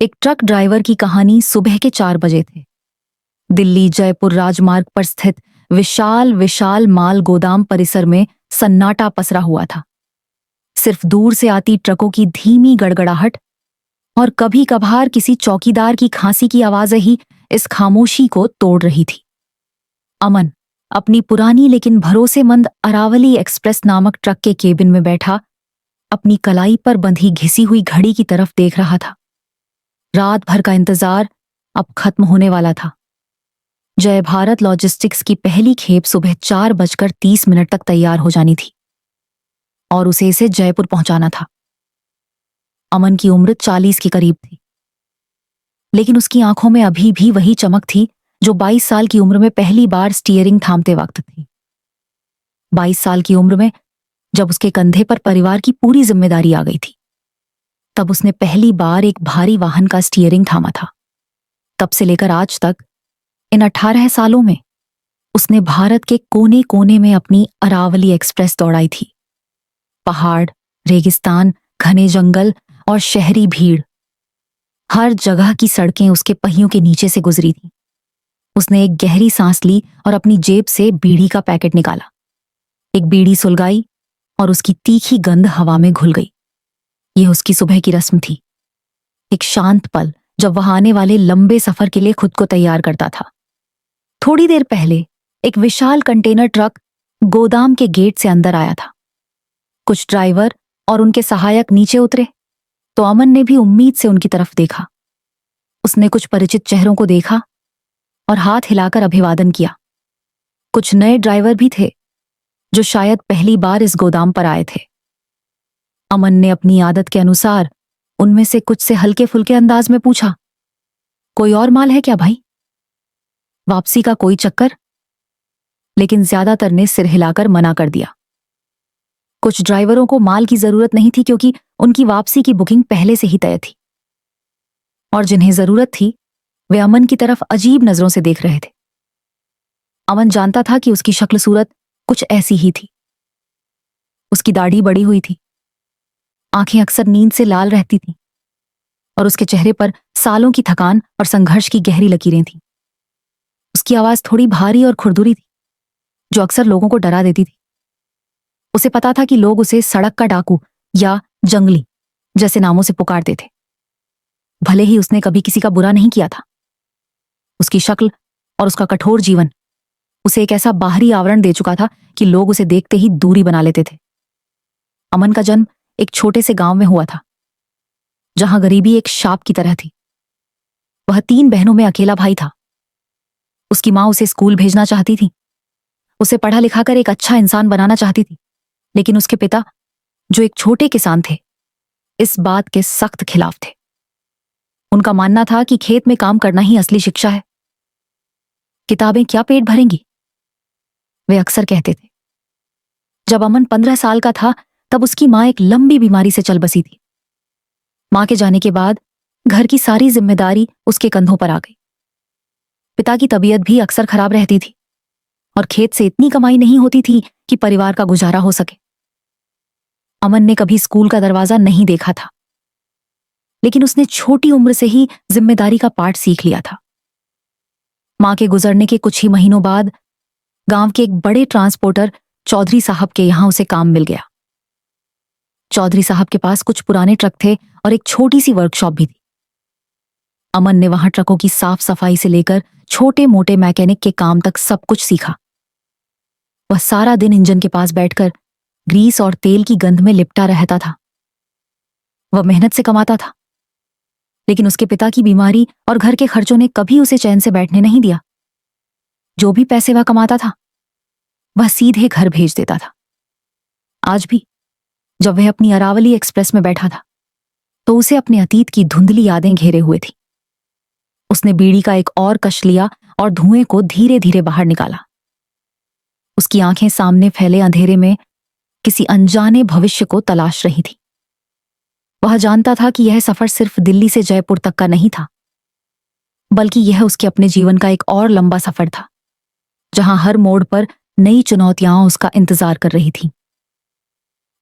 एक truck driver की कहानी सुबह के 4 बजे थे। दिल्ली जयपुर राजमार्ग पर स्थित विशाल विशाल माल गोदाम परिसर में सन्नाटा पसरा हुआ था। सिर्फ दूर से आती ट्रकों की धीमी गड़गड़ाहट और कभी कभार किसी चौकीदार की खांसी की आवाजें ही इस खामोशी को तोड़ रही थी। अमन अपनी पुरानी लेकिन भरोसेमंद अरावली एक्सप्रेस नामक ट्रक के केबिन में बैठा अपनी कलाई पर बंधी घिसी हुई घड़ी की तरफ देख रहा था। रात भर का इंतजार अब खत्म होने वाला था। जय भारत लॉजिस्टिक्स की पहली खेप सुबह 4:30 तक तैयार हो जानी थी और उसे इसे जयपुर पहुंचाना था। अमन की उम्र 40 के करीब थी, लेकिन उसकी आंखों में अभी भी वही चमक थी जो 22 साल की उम्र में पहली बार स्टीयरिंग थामते वक्त थी। 22 साल की उम्र में जब उसके कंधे पर परिवार की पूरी जिम्मेदारी आ गई थी, तब उसने पहली बार एक भारी वाहन का स्टीयरिंग थामा था। तब से लेकर आज तक इन 18 सालों में उसने भारत के कोने कोने में अपनी अरावली एक्सप्रेस दौड़ाई थी। पहाड़, रेगिस्तान, घने जंगल और शहरी भीड़, हर जगह की सड़कें उसके पहियों के नीचे से गुजरी थी। उसने एक गहरी सांस ली और अपनी जेब से बीड़ी का पैकेट निकाला। एक बीड़ी सुलगाई और उसकी तीखी गंध हवा में घुल गई। यह उसकी सुबह की रस्म थी, एक शांत पल जब वह आने वाले लंबे सफर के लिए खुद को तैयार करता था। थोड़ी देर पहले एक विशाल कंटेनर ट्रक गोदाम के गेट से अंदर आया था। कुछ ड्राइवर और उनके सहायक नीचे उतरे तो अमन ने भी उम्मीद से उनकी तरफ देखा। उसने कुछ परिचित चेहरों को देखा और हाथ हिलाकर अभिवादन किया। कुछ नए ड्राइवर भी थे जो शायद पहली बार इस गोदाम पर आए थे। अमन ने अपनी आदत के अनुसार उनमें से कुछ से हल्के फुल्के अंदाज में पूछा, कोई और माल है क्या भाई? वापसी का कोई चक्कर? लेकिन ज्यादातर ने सिर हिलाकर मना कर दिया। कुछ ड्राइवरों को माल की जरूरत नहीं थी क्योंकि उनकी वापसी की बुकिंग पहले से ही तय थी, और जिन्हें जरूरत थी वे अमन की तरफ अजीब नजरों से देख रहे थे। अमन जानता था कि उसकी शक्ल सूरत कुछ ऐसी ही थी। उसकी दाढ़ी बड़ी हुई थी, आंखें अक्सर नींद से लाल रहती थीं और उसके चेहरे पर सालों की थकान और संघर्ष की गहरी लकीरें थीं। उसकी आवाज थोड़ी भारी और खुरदुरी थी जो अक्सर लोगों को डरा देती थी। उसे पता था कि लोग उसे सड़क का डाकू या जंगली जैसे नामों से पुकारते थे, भले ही उसने कभी किसी का बुरा नहीं किया था। उसकी शक्ल और उसका कठोर जीवन उसे एक ऐसा बाहरी आवरण दे चुका था कि लोग उसे देखते ही दूरी बना लेते थे। अमन का जन्म एक छोटे से गांव में हुआ था जहां गरीबी एक शाप की तरह थी। वह 3 बहनों में अकेला भाई था। उसकी मां उसे स्कूल भेजना चाहती थी, उसे पढ़ा लिखा कर एक अच्छा इंसान बनाना चाहती थी, लेकिन उसके पिता, जो एक छोटे किसान थे, इस बात के सख्त खिलाफ थे। उनका मानना था कि खेत में काम करना ही असली शिक्षा है। किताबें क्या पेट भरेंगी, वे अक्सर कहते थे। जब अमन 15 साल का था तब उसकी मां एक लंबी बीमारी से चल बसी थी। मां के जाने के बाद घर की सारी जिम्मेदारी उसके कंधों पर आ गई। पिता की तबीयत भी अक्सर खराब रहती थी और खेत से इतनी कमाई नहीं होती थी कि परिवार का गुजारा हो सके। अमन ने कभी स्कूल का दरवाजा नहीं देखा था, लेकिन उसने छोटी उम्र से ही जिम्मेदारी का पाठ सीख लिया था। मां के गुजरने के कुछ ही महीनों बाद गांव के एक बड़े ट्रांसपोर्टर चौधरी साहब के यहां उसे काम मिल गया। चौधरी साहब के पास कुछ पुराने ट्रक थे और एक छोटी सी वर्कशॉप भी थी। अमन ने वहां ट्रकों की साफ सफाई से लेकर छोटे मोटे मैकेनिक के काम तक सब कुछ सीखा। वह सारा दिन इंजन के पास बैठकर ग्रीस और तेल की गंध में लिपटा रहता था। वह मेहनत से कमाता था, लेकिन उसके पिता की बीमारी और घर के खर्चों ने कभी उसे चैन से बैठने नहीं दिया। जो भी पैसे वह कमाता था वह सीधे घर भेज देता था। आज भी जब वह अपनी अरावली एक्सप्रेस में बैठा था तो उसे अपने अतीत की धुंधली यादें घेरे हुए थी। उसने बीड़ी का एक और कश लिया और धुएं को धीरे धीरे बाहर निकाला। उसकी आंखें सामने फैले अंधेरे में किसी अनजाने भविष्य को तलाश रही थी। वह जानता था कि यह सफर सिर्फ दिल्ली से जयपुर तक का नहीं था, बल्कि यह उसके अपने जीवन का एक और लंबा सफर था, जहां हर मोड़ पर नई चुनौतियां उसका इंतजार कर रही थीं।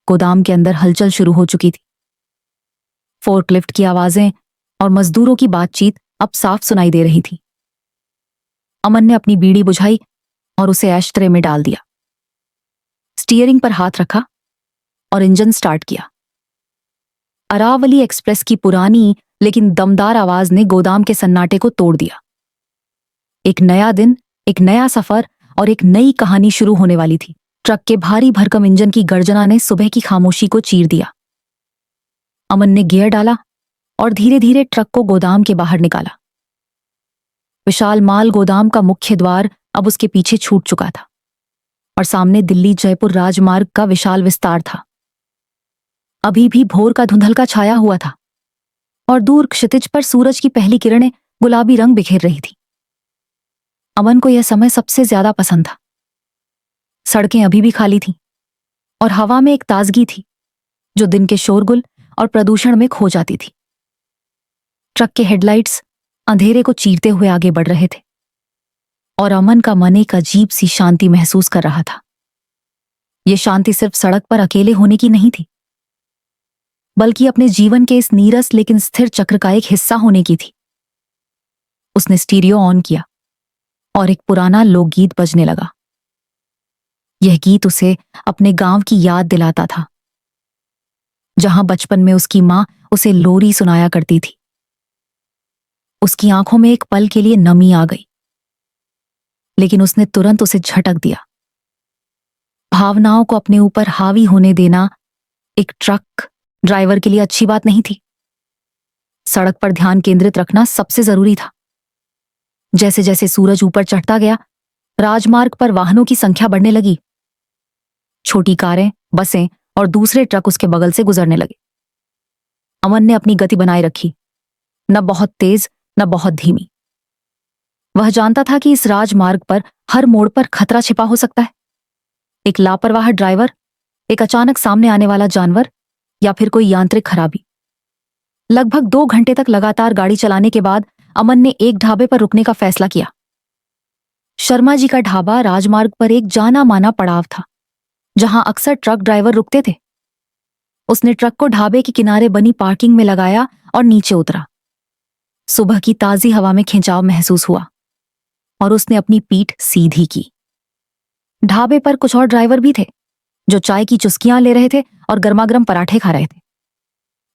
गोदाम के अंदर हलचल शुरू हो चुकी थी। फोर्कलिफ्ट की आवाजें और मजदूरों की बातचीत अब साफ सुनाई दे रही थी। अमन ने अपनी बीड़ी बुझाई और उसे एशट्रे में डाल दिया, स्टीयरिंग पर हाथ रखा और इंजन स्टार्ट किया। अरावली एक्सप्रेस की पुरानी लेकिन दमदार आवाज ने गोदाम के सन्नाटे को तोड़ दिया। एक नया दिन, एक नया सफर और एक नई कहानी शुरू होने वाली थी। ट्रक के भारी भरकम इंजन की गर्जना ने सुबह की खामोशी को चीर दिया। अमन ने गियर डाला और धीरे धीरे ट्रक को गोदाम के बाहर निकाला। विशाल माल गोदाम का मुख्य द्वार अब उसके पीछे छूट चुका था और सामने दिल्ली जयपुर राजमार्ग का विशाल विस्तार था। अभी भी भोर का धुंधलका छाया हुआ था और दूर क्षितिज पर सूरज की पहली किरणें गुलाबी रंग बिखेर रही थी। अमन को यह समय सबसे ज्यादा पसंद था। सड़कें अभी भी खाली थीं और हवा में एक ताजगी थी जो दिन के शोरगुल और प्रदूषण में खो जाती थी। ट्रक के हेडलाइट्स अंधेरे को चीरते हुए आगे बढ़ रहे थे और अमन का मन एक अजीब सी शांति महसूस कर रहा था। यह शांति सिर्फ सड़क पर अकेले होने की नहीं थी, बल्कि अपने जीवन के इस नीरस लेकिन स्थिर चक्र का एक हिस्सा होने की थी। उसने स्टीरियो ऑन किया और एक पुराना लोकगीत बजने लगा। यह गीत उसे अपने गांव की याद दिलाता था, जहां बचपन में उसकी मां उसे लोरी सुनाया करती थी। उसकी आंखों में एक पल के लिए नमी आ गई, लेकिन उसने तुरंत उसे झटक दिया। भावनाओं को अपने ऊपर हावी होने देना एक ट्रक ड्राइवर के लिए अच्छी बात नहीं थी। सड़क पर ध्यान केंद्रित रखना सबसे जरूरी था। जैसे जैसे सूरज ऊपर चढ़ता गया, राजमार्ग पर वाहनों की संख्या बढ़ने लगी। छोटी कारें, बसें और दूसरे ट्रक उसके बगल से गुजरने लगे। अमन ने अपनी गति बनाए रखी, न बहुत तेज न बहुत धीमी। वह जानता था कि इस राजमार्ग पर हर मोड़ पर खतरा छिपा हो सकता है। एक लापरवाह ड्राइवर, एक अचानक सामने आने वाला जानवर या फिर कोई यांत्रिक खराबी। लगभग 2 घंटे तक लगातार गाड़ी चलाने के बाद अमन ने एक ढाबे पर रुकने का फैसला किया। शर्मा जी का ढाबा राजमार्ग पर एक जाना माना पड़ाव था, जहां अक्सर ट्रक ड्राइवर रुकते थे। उसने ट्रक को ढाबे के किनारे बनी पार्किंग में लगाया और नीचे उतरा। सुबह की ताजी हवा में खिंचाव महसूस हुआ और उसने अपनी पीठ सीधी की। ढाबे पर कुछ और ड्राइवर भी थे जो चाय की चुस्कियां ले रहे थे और गर्मागर्म पराठे खा रहे थे।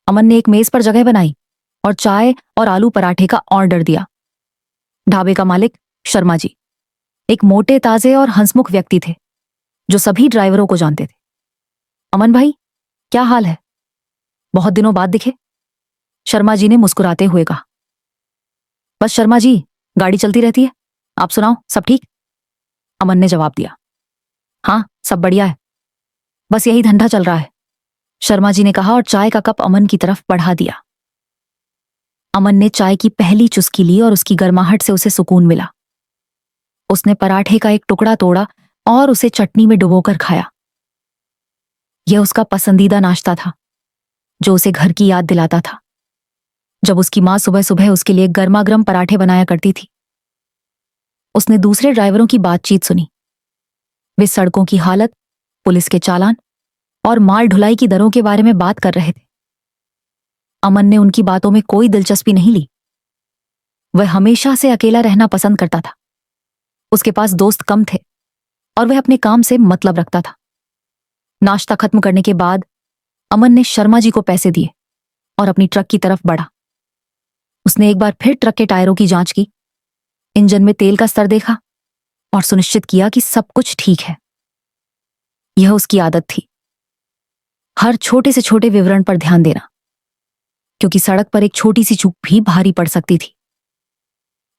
अमन ने एक मेज पर जगह बनाई और चाय और आलू पराठे का ऑर्डर दिया। ढाबे का मालिक शर्मा जी एक मोटे ताजे और हंसमुख व्यक्ति थे जो सभी ड्राइवरों को जानते थे। अमन भाई, क्या हाल है? बहुत दिनों बाद दिखे, शर्मा जी ने मुस्कुराते हुए कहा। बस शर्मा जी, गाड़ी चलती रहती है। आप सुनाओ, सब ठीक? अमन ने जवाब दिया। हाँ, सब बढ़िया है, बस यही धंधा चल रहा है, शर्मा जी ने कहा और चाय का कप अमन की तरफ बढ़ा दिया। अमन ने चाय की पहली चुस्की ली और उसकी गर्माहट से उसे सुकून मिला। उसने पराठे का एक टुकड़ा तोड़ा और उसे चटनी में डुबोकर खाया। यह उसका पसंदीदा नाश्ता था जो उसे घर की याद दिलाता था, जब उसकी मां सुबह सुबह उसके लिए गर्मागर्म पराठे बनाया करती थी। उसने दूसरे ड्राइवरों की बातचीत सुनी। वे सड़कों की हालत, पुलिस के चालान और माल ढुलाई की दरों के बारे में बात कर रहे थे। अमन ने उनकी बातों में कोई दिलचस्पी नहीं ली। वह हमेशा से अकेला रहना पसंद करता था। उसके पास दोस्त कम थे और वह अपने काम से मतलब रखता था। नाश्ता खत्म करने के बाद अमन ने शर्मा जी को पैसे दिए और अपनी ट्रक की तरफ बढ़ा। उसने एक बार फिर ट्रक के टायरों की जांच की, इंजन में तेल का स्तर देखा और सुनिश्चित किया कि सब कुछ ठीक है। यह उसकी आदत थी, हर छोटे से छोटे विवरण पर ध्यान देना, क्योंकि सड़क पर एक छोटी सी चूक भी भारी पड़ सकती थी।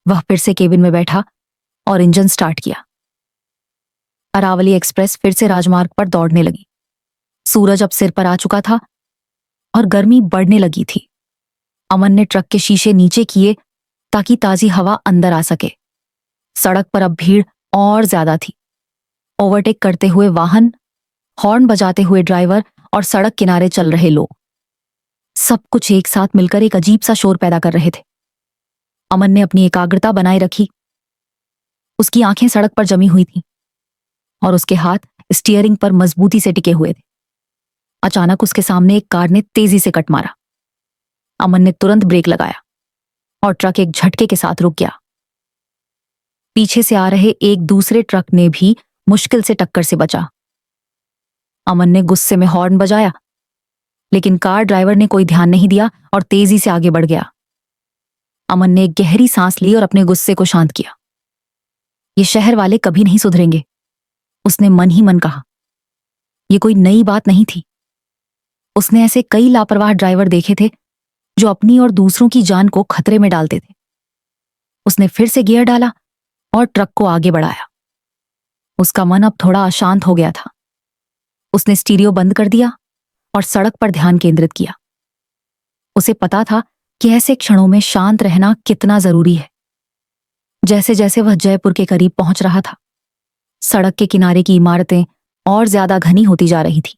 वह फिर से केबिन में बैठा और इंजन स्टार्ट किया। अरावली एक्सप्रेस फिर से राजमार्ग पर दौड़ने लगी। सूरज अब सिर पर आ चुका था और गर्मी बढ़ने लगी थी। अमन ने ट्रक के शीशे नीचे किए ताकि ताजी हवा अंदर आ सके। सड़क पर अब भीड़ और ज्यादा थी। ओवरटेक करते हुए वाहन, हॉर्न बजाते हुए ड्राइवर और सड़क किनारे चल रहे लोग, सब कुछ एक साथ मिलकर एक अजीब सा शोर पैदा कर रहे थे। अमन ने अपनी एकाग्रता बनाए रखी। उसकी आंखें सड़क पर जमी हुई थीं और उसके हाथ स्टीयरिंग पर मजबूती से टिके हुए थे। अचानक उसके सामने एक कार ने तेजी से कट मारा। अमन ने तुरंत ब्रेक लगाया और ट्रक एक झटके के साथ रुक गया। पीछे से आ रहे एक दूसरे ट्रक ने भी मुश्किल से टक्कर से बचा। अमन ने गुस्से में हॉर्न बजाया, लेकिन कार ड्राइवर ने कोई ध्यान नहीं दिया और तेजी से आगे बढ़ गया। अमन ने एक गहरी सांस ली और अपने गुस्से को शांत किया। ये शहर वाले कभी नहीं सुधरेंगे, उसने मन ही मन कहा। ये कोई नई बात नहीं थी। उसने ऐसे कई लापरवाह ड्राइवर देखे थे जो अपनी और दूसरों की जान को खतरे में डालते थे। उसने फिर से गियर डाला और ट्रक को आगे बढ़ाया। उसका मन अब थोड़ा अशांत हो गया था। उसने स्टीरियो बंद कर दिया और सड़क पर ध्यान केंद्रित किया। उसे पता था कि ऐसे क्षणों में शांत रहना कितना जरूरी है। जैसे जैसे वह जयपुर के करीब पहुंच रहा था, सड़क के किनारे की इमारतें और ज्यादा घनी होती जा रही थी।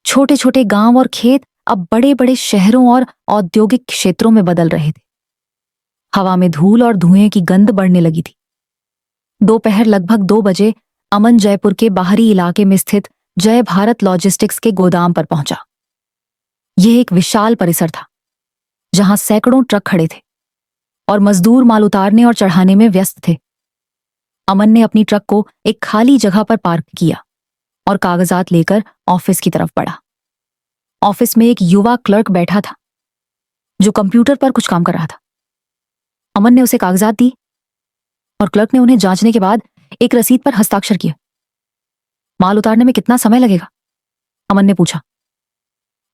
छोटे छोटे गांव और खेत अब बड़े बड़े शहरों और औद्योगिक क्षेत्रों में बदल रहे थे। हवा में धूल और धुएं की गंध बढ़ने लगी थी। दोपहर लगभग 2 बजे अमन जयपुर के बाहरी इलाके में स्थित जय भारत लॉजिस्टिक्स के गोदाम पर पहुंचा। यह एक विशाल परिसर था, जहां सैकड़ों ट्रक खड़े थे और मजदूर माल उतारने और चढ़ाने में व्यस्त थे। अमन ने अपनी ट्रक को एक खाली जगह पर पार्क किया और कागजात लेकर ऑफिस की तरफ बढ़ा। ऑफिस में एक युवा क्लर्क बैठा था जो कंप्यूटर पर कुछ काम कर रहा था। अमन ने उसे कागजात दी और क्लर्क ने उन्हें जांचने के बाद एक रसीद पर हस्ताक्षर किया। माल उतारने में कितना समय लगेगा? अमन ने पूछा।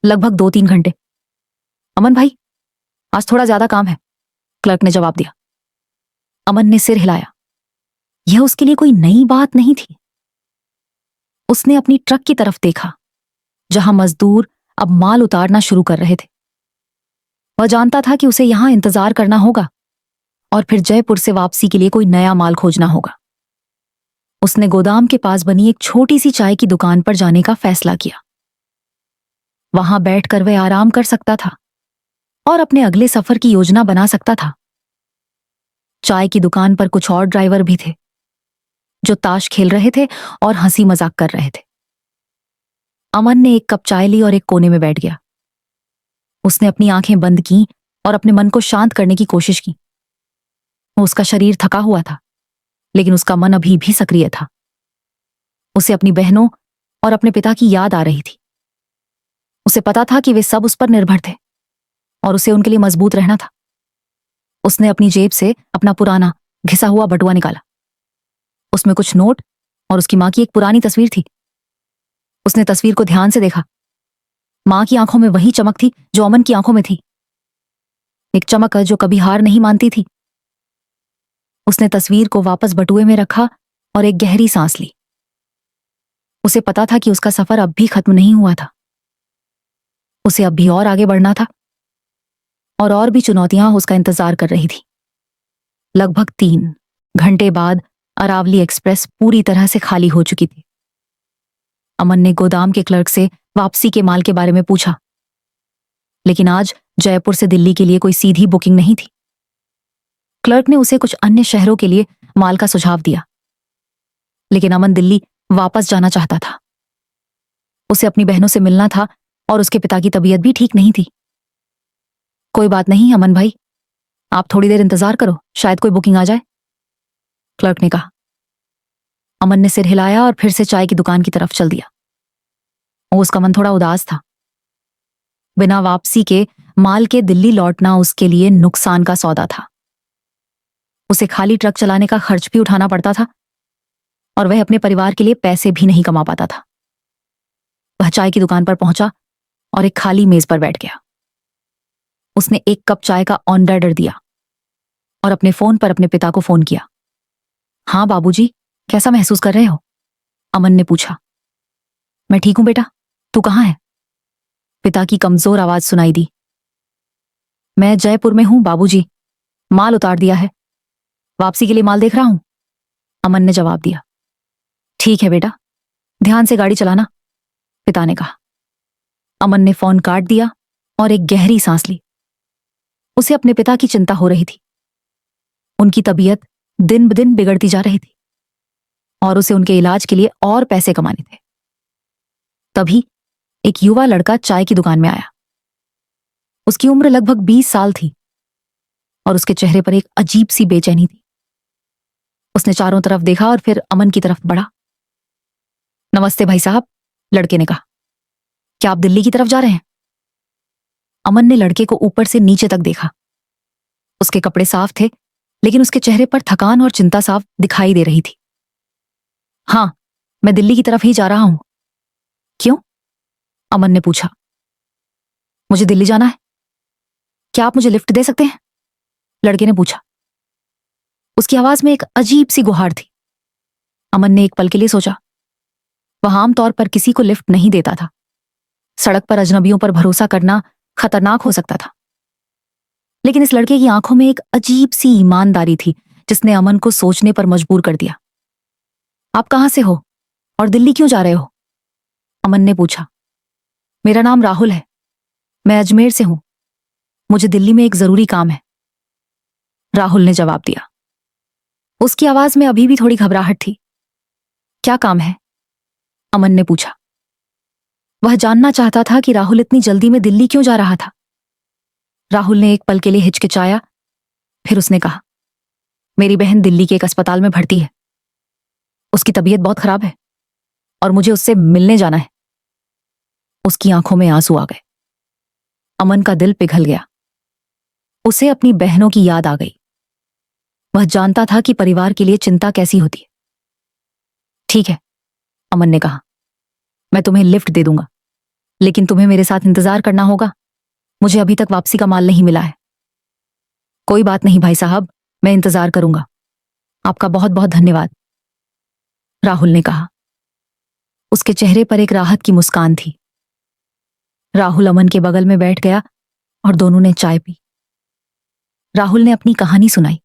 लगभग 2-3 घंटे। अमन भाई, आज थोड़ा ज्यादा काम है, क्लर्क ने जवाब दिया। अमन ने सिर हिलाया। यह उसके लिए कोई नई बात नहीं थी। उसने अपनी ट्रक की तरफ देखा, जहां मजदूर अब माल उतारना शुरू कर रहे थे। वह जानता था कि उसे यहां इंतजार करना होगा और फिर जयपुर से वापसी के लिए कोई नया माल खोजना होगा। उसने गोदाम के पास बनी एक छोटी सी चाय की दुकान पर जाने का फैसला किया। वहां बैठकर वह आराम कर सकता था और अपने अगले सफर की योजना बना सकता था। चाय की दुकान पर कुछ और ड्राइवर भी थे जो ताश खेल रहे थे और हंसी मजाक कर रहे थे। अमन ने एक कप चाय ली और एक कोने में बैठ गया। उसने अपनी आंखें बंद की और अपने मन को शांत करने की कोशिश की। उसका शरीर थका हुआ था, लेकिन उसका मन अभी भी सक्रिय था। उसे अपनी बहनों और अपने पिता की याद आ रही थी। उसे पता था कि वे सब उस पर निर्भर थे और उसे उनके लिए मजबूत रहना था। उसने अपनी जेब से अपना पुराना घिसा हुआ बटुआ निकाला। उसमें कुछ नोट और उसकी मां की एक पुरानी तस्वीर थी। उसने तस्वीर को ध्यान से देखा। मां की आंखों में वही चमक थी जो अमन की आंखों में थी, एक चमक जो कभी हार नहीं मानती थी। उसने तस्वीर को वापस बटुए में रखा और एक गहरी सांस ली। उसे पता था कि उसका सफर अब भी खत्म नहीं हुआ था। उसे अब भी और आगे बढ़ना था और भी चुनौतियां उसका इंतजार कर रही थी। लगभग 3 घंटे बाद अरावली एक्सप्रेस पूरी तरह से खाली हो चुकी थी। अमन ने गोदाम के क्लर्क से वापसी के माल के बारे में पूछा, लेकिन आज जयपुर से दिल्ली के लिए कोई सीधी बुकिंग नहीं थी। क्लर्क ने उसे कुछ अन्य शहरों के लिए माल का सुझाव दिया, लेकिन अमन दिल्ली वापस जाना चाहता था। उसे अपनी बहनों से मिलना था और उसके पिता की तबीयत भी ठीक नहीं थी। कोई बात नहीं अमन भाई, आप थोड़ी देर इंतजार करो, शायद कोई बुकिंग आ जाए, क्लर्क ने कहा। अमन ने सिर हिलाया और फिर से चाय की दुकान की तरफ चल दिया। उसका मन थोड़ा उदास था। बिना वापसी के माल के दिल्ली लौटना उसके लिए नुकसान का सौदा था। उसे खाली ट्रक चलाने का खर्च भी उठाना पड़ता था और वह अपने परिवार के लिए पैसे भी नहीं कमा पाता था। वह चाय की दुकान पर पहुंचा और एक खाली मेज पर बैठ गया। उसने एक कप चाय का ऑर्डर दिया और अपने फोन पर अपने पिता को फोन किया। हाँ बाबूजी, कैसा महसूस कर रहे हो? अमन ने पूछा। मैं ठीक हूं बेटा, तू कहाँ है? पिता की कमजोर आवाज सुनाई दी। मैं जयपुर में हूं बाबूजी, माल उतार दिया है, वापसी के लिए माल देख रहा हूं, अमन ने जवाब दिया। ठीक है बेटा, ध्यान से गाड़ी चलाना, पिता ने कहा। अमन ने फोन काट दिया और एक गहरी सांस ली। उसे अपने पिता की चिंता हो रही थी। उनकी तबीयत दिन ब दिन बिगड़ती जा रही थी और उसे उनके इलाज के लिए और पैसे कमाने थे। तभी एक युवा लड़का चाय की दुकान में आया। उसकी उम्र लगभग 20 साल थी। और उसके चेहरे पर एक अजीब सी बेचैनी थी। उसने चारों तरफ देखा और फिर अमन की तरफ बढ़ा। नमस्ते भाई साहब, लड़के ने कहा। क्या आप दिल्ली की तरफ जा रहे हैं? अमन ने लड़के को ऊपर से नीचे तक देखा। उसके कपड़े साफ थे, लेकिन उसके चेहरे पर थकान और चिंता साफ दिखाई दे रही थी। हाँ, मैं दिल्ली की तरफ ही जा रहा हूं। क्यों? अमन ने पूछा। मुझे दिल्ली जाना है। क्या आप मुझे लिफ्ट दे सकते हैं? लड़के ने पूछा। उसकी आवाज में एक अजीब सी गुहार थी। अमन ने एक पल के लिए सोचा। वह आमतौर पर किसी को लिफ्ट नहीं देता था। सड़क पर अजनबियों पर भरोसा करना खतरनाक हो सकता था, लेकिन इस लड़के की आंखों में एक अजीब सी ईमानदारी थी जिसने अमन को सोचने पर मजबूर कर दिया। आप कहां से हो और दिल्ली क्यों जा रहे हो? अमन ने पूछा। मेरा नाम राहुल है, मैं अजमेर से हूं। मुझे दिल्ली में एक जरूरी काम है, राहुल ने जवाब दिया। उसकी आवाज में अभी भी थोड़ी घबराहट थी। क्या काम है? अमन ने पूछा। वह जानना चाहता था कि राहुल इतनी जल्दी में दिल्ली क्यों जा रहा था। राहुल ने एक पल के लिए हिचकिचाया, फिर उसने कहा, मेरी बहन दिल्ली के एक अस्पताल में भर्ती है। उसकी तबीयत बहुत खराब है और मुझे उससे मिलने जाना है। उसकी आंखों में आंसू आ गए। अमन का दिल पिघल गया। उसे अपनी बहनों की याद आ गई। वह जानता था कि परिवार के लिए चिंता कैसी होती है। ठीक है, अमन ने कहा, मैं तुम्हें लिफ्ट दे दूंगा, लेकिन तुम्हें मेरे साथ इंतजार करना होगा। मुझे अभी तक वापसी का माल नहीं मिला है। कोई बात नहीं भाई साहब, मैं इंतजार करूंगा। आपका बहुत बहुत धन्यवाद, राहुल ने कहा। उसके चेहरे पर एक राहत की मुस्कान थी। राहुल अमन के बगल में बैठ गया और दोनों ने चाय पी। राहुल ने अपनी कहानी सुनाई।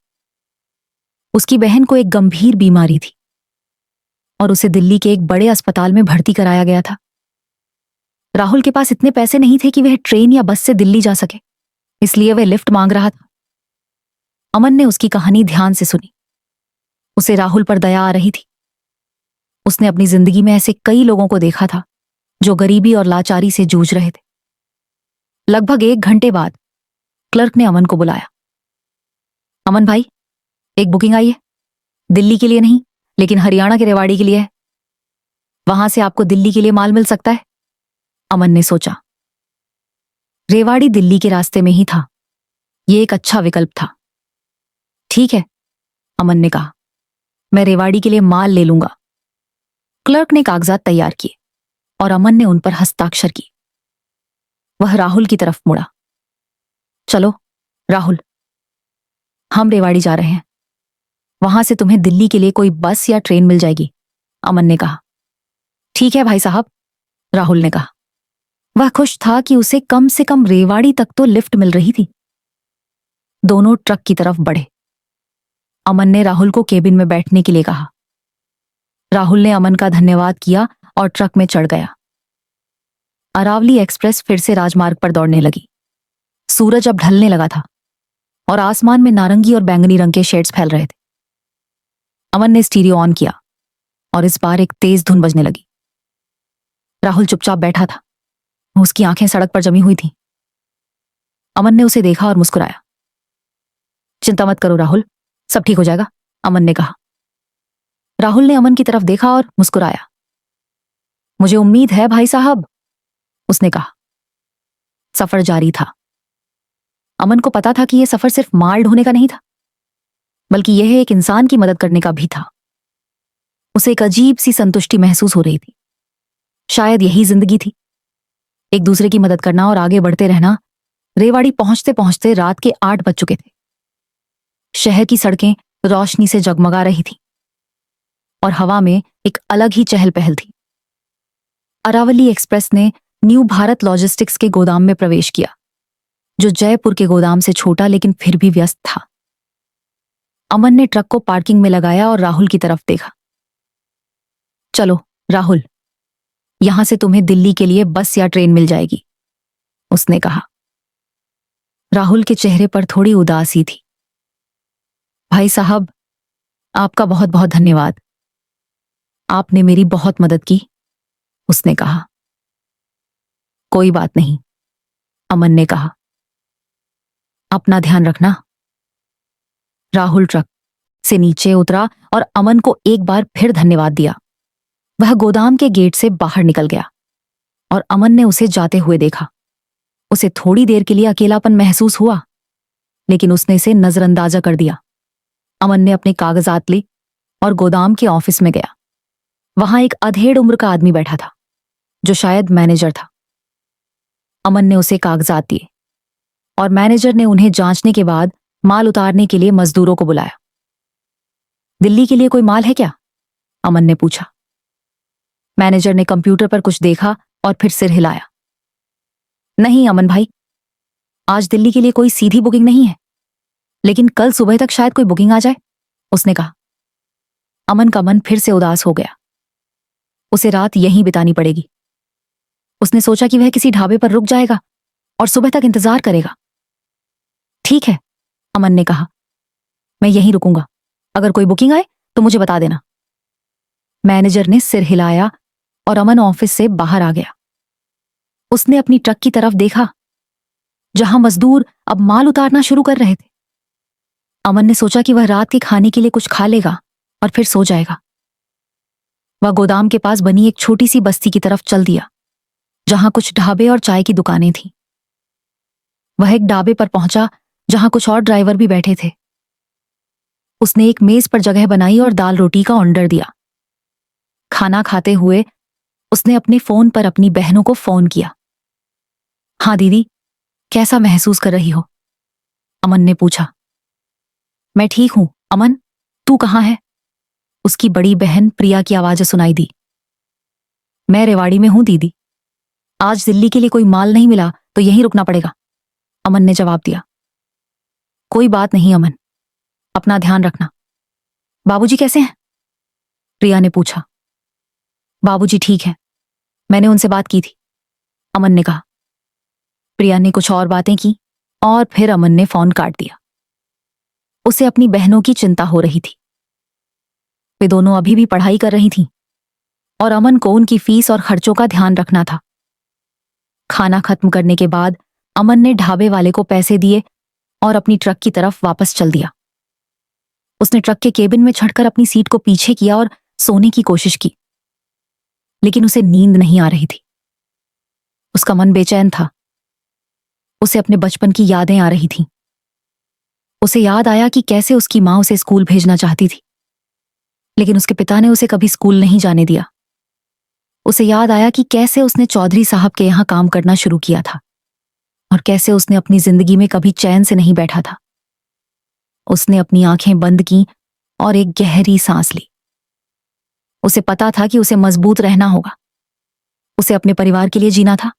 उसकी बहन को एक गंभीर बीमारी थी और उसे दिल्ली के एक बड़े अस्पताल में भर्ती कराया गया था। राहुल के पास इतने पैसे नहीं थे कि वह ट्रेन या बस से दिल्ली जा सके, इसलिए वह लिफ्ट मांग रहा था। अमन ने उसकी कहानी ध्यान से सुनी। उसे राहुल पर दया आ रही थी। उसने अपनी जिंदगी में ऐसे कई लोगों को देखा था जो गरीबी और लाचारी से जूझ रहे थे। लगभग 1 घंटे बाद क्लर्क ने अमन को बुलाया। अमन भाई, एक बुकिंग आई है। दिल्ली के लिए नहीं, लेकिन हरियाणा के रेवाड़ी के लिए है। वहां से आपको दिल्ली के लिए माल मिल सकता है। अमन ने सोचा, रेवाड़ी दिल्ली के रास्ते में ही था। यह एक अच्छा विकल्प था। ठीक है, अमन ने कहा, मैं रेवाड़ी के लिए माल ले लूंगा। क्लर्क ने कागजात तैयार किए और अमन ने उन पर हस्ताक्षर किए। वह राहुल की तरफ मुड़ा। चलो राहुल, हम रेवाड़ी जा रहे हैं। वहां से तुम्हें दिल्ली के लिए कोई बस या ट्रेन मिल जाएगी, अमन ने कहा। ठीक है भाई साहब, राहुल ने कहा। वह खुश था कि उसे कम से कम रेवाड़ी तक तो लिफ्ट मिल रही थी। दोनों ट्रक की तरफ बढ़े। अमन ने राहुल को केबिन में बैठने के लिए कहा। राहुल ने अमन का धन्यवाद किया और ट्रक में चढ़ गया। अरावली एक्सप्रेस फिर से राजमार्ग पर दौड़ने लगी। सूरज अब ढलने लगा था और आसमान में नारंगी और बैंगनी रंग के शेड्स फैल रहे थे। अमन ने स्टीरियो ऑन किया और इस बार एक तेज धुन बजने लगी। राहुल चुपचाप बैठा था। उसकी आंखें सड़क पर जमी हुई थीं। अमन ने उसे देखा और मुस्कुराया। चिंता मत करो राहुल, सब ठीक हो जाएगा, अमन ने कहा। राहुल ने अमन की तरफ देखा और मुस्कुराया। मुझे उम्मीद है भाई साहब, उसने कहा। सफर जारी था। अमन को पता था कि यह सफर सिर्फ माल ढोने का नहीं था, बल्कि यह एक इंसान की मदद करने का भी था। उसे एक अजीब सी संतुष्टि महसूस हो रही थी। शायद यही जिंदगी थी, एक दूसरे की मदद करना और आगे बढ़ते रहना। रेवाड़ी पहुंचते पहुंचते रात के 8 बज चुके थे। शहर की सड़कें रोशनी से जगमगा रही थीं और हवा में एक अलग ही चहल पहल थी। अरावली एक्सप्रेस ने न्यू भारत लॉजिस्टिक्स के गोदाम में प्रवेश किया, जो जयपुर के गोदाम से छोटा लेकिन फिर भी व्यस्त था। अमन ने ट्रक को पार्किंग में लगाया और राहुल की तरफ देखा। चलो राहुल, यहां से तुम्हें दिल्ली के लिए बस या ट्रेन मिल जाएगी, उसने कहा। राहुल के चेहरे पर थोड़ी उदासी थी। भाई साहब, आपका बहुत बहुत धन्यवाद। आपने मेरी बहुत मदद की, उसने कहा। कोई बात नहीं, अमन ने कहा। अपना ध्यान रखना। राहुल ट्रक से नीचे उतरा और अमन को एक बार फिर धन्यवाद दिया। वह गोदाम के गेट से बाहर निकल गया और अमन ने उसे जाते हुए देखा। उसे थोड़ी देर के लिए अकेलापन महसूस हुआ, लेकिन उसने इसे नजरअंदाजा कर दिया। अमन ने अपने कागजात ली और गोदाम के ऑफिस में गया। वहां एक अधेड़ उम्र का आदमी बैठा था, जो शायद मैनेजर था। अमन ने उसे कागजात दिए और मैनेजर ने उन्हें जांचने के बाद माल उतारने के लिए मजदूरों को बुलाया। दिल्ली के लिए कोई माल है क्या? अमन ने पूछा। मैनेजर ने कंप्यूटर पर कुछ देखा और फिर सिर हिलाया। नहीं अमन भाई, आज दिल्ली के लिए कोई सीधी बुकिंग नहीं है, लेकिन कल सुबह तक शायद कोई बुकिंग आ जाए, उसने कहा। अमन का मन फिर से उदास हो गया। उसे रात यहीं बितानी पड़ेगी। उसने सोचा कि वह किसी ढाबे पर रुक जाएगा और सुबह तक इंतजार करेगा। ठीक है, अमन ने कहा, मैं यहीं रुकूंगा। अगर कोई बुकिंग आए तो मुझे बता देना। मैनेजर ने सिर हिलाया और अमन ऑफिस से बाहर आ गया। उसने अपनी ट्रक की तरफ देखा, जहां मजदूर अब माल उतारना शुरू कर रहे थे। अमन ने सोचा कि वह रात के खाने के लिए कुछ खा लेगा और फिर सो जाएगा। वह गोदाम के पास बनी एक छोटी सी बस्ती की तरफ चल दिया, जहां कुछ ढाबे और चाय की दुकानें थीं। वह एक ढाबे पर पहुंचा जहां कुछ और ड्राइवर भी बैठे थे। उसने एक मेज पर जगह बनाई और दाल रोटी का ऑर्डर दिया। खाना खाते हुए उसने अपने फोन पर अपनी बहनों को फोन किया। हाँ दीदी, कैसा महसूस कर रही हो? अमन ने पूछा। मैं ठीक हूं अमन, तू कहाँ है? उसकी बड़ी बहन प्रिया की आवाज सुनाई दी। मैं रेवाड़ी में हूं दीदी। आज दिल्ली के लिए कोई माल नहीं मिला तो यहीं रुकना पड़ेगा, अमन ने जवाब दिया। कोई बात नहीं अमन, अपना ध्यान रखना। बाबूजी कैसे हैं? प्रिया ने पूछा। बाबूजी ठीक है, मैंने उनसे बात की थी, अमन ने कहा। प्रिया ने कुछ और बातें की और फिर अमन ने फोन काट दिया। उसे अपनी बहनों की चिंता हो रही थी। वे दोनों अभी भी पढ़ाई कर रही थीं और अमन को उनकी फीस और खर्चों का ध्यान रखना था। खाना खत्म करने के बाद अमन ने ढाबे वाले को पैसे दिए और अपनी ट्रक की तरफ वापस चल दिया। उसने ट्रक के केबिन में चढ़कर अपनी सीट को पीछे किया और सोने की कोशिश की, लेकिन उसे नींद नहीं आ रही थी। उसका मन बेचैन था। उसे अपने बचपन की यादें आ रही थीं। उसे याद आया कि कैसे उसकी मां उसे स्कूल भेजना चाहती थी, लेकिन उसके पिता ने उसे कभी स्कूल नहीं जाने दिया। उसे याद आया कि कैसे उसने चौधरी साहब के यहां काम करना शुरू किया था और कैसे उसने अपनी जिंदगी में कभी चैन से नहीं बैठा था। उसने अपनी आंखें बंद की और एक गहरी सांस ली। उसे पता था कि उसे मजबूत रहना होगा। उसे अपने परिवार के लिए जीना था।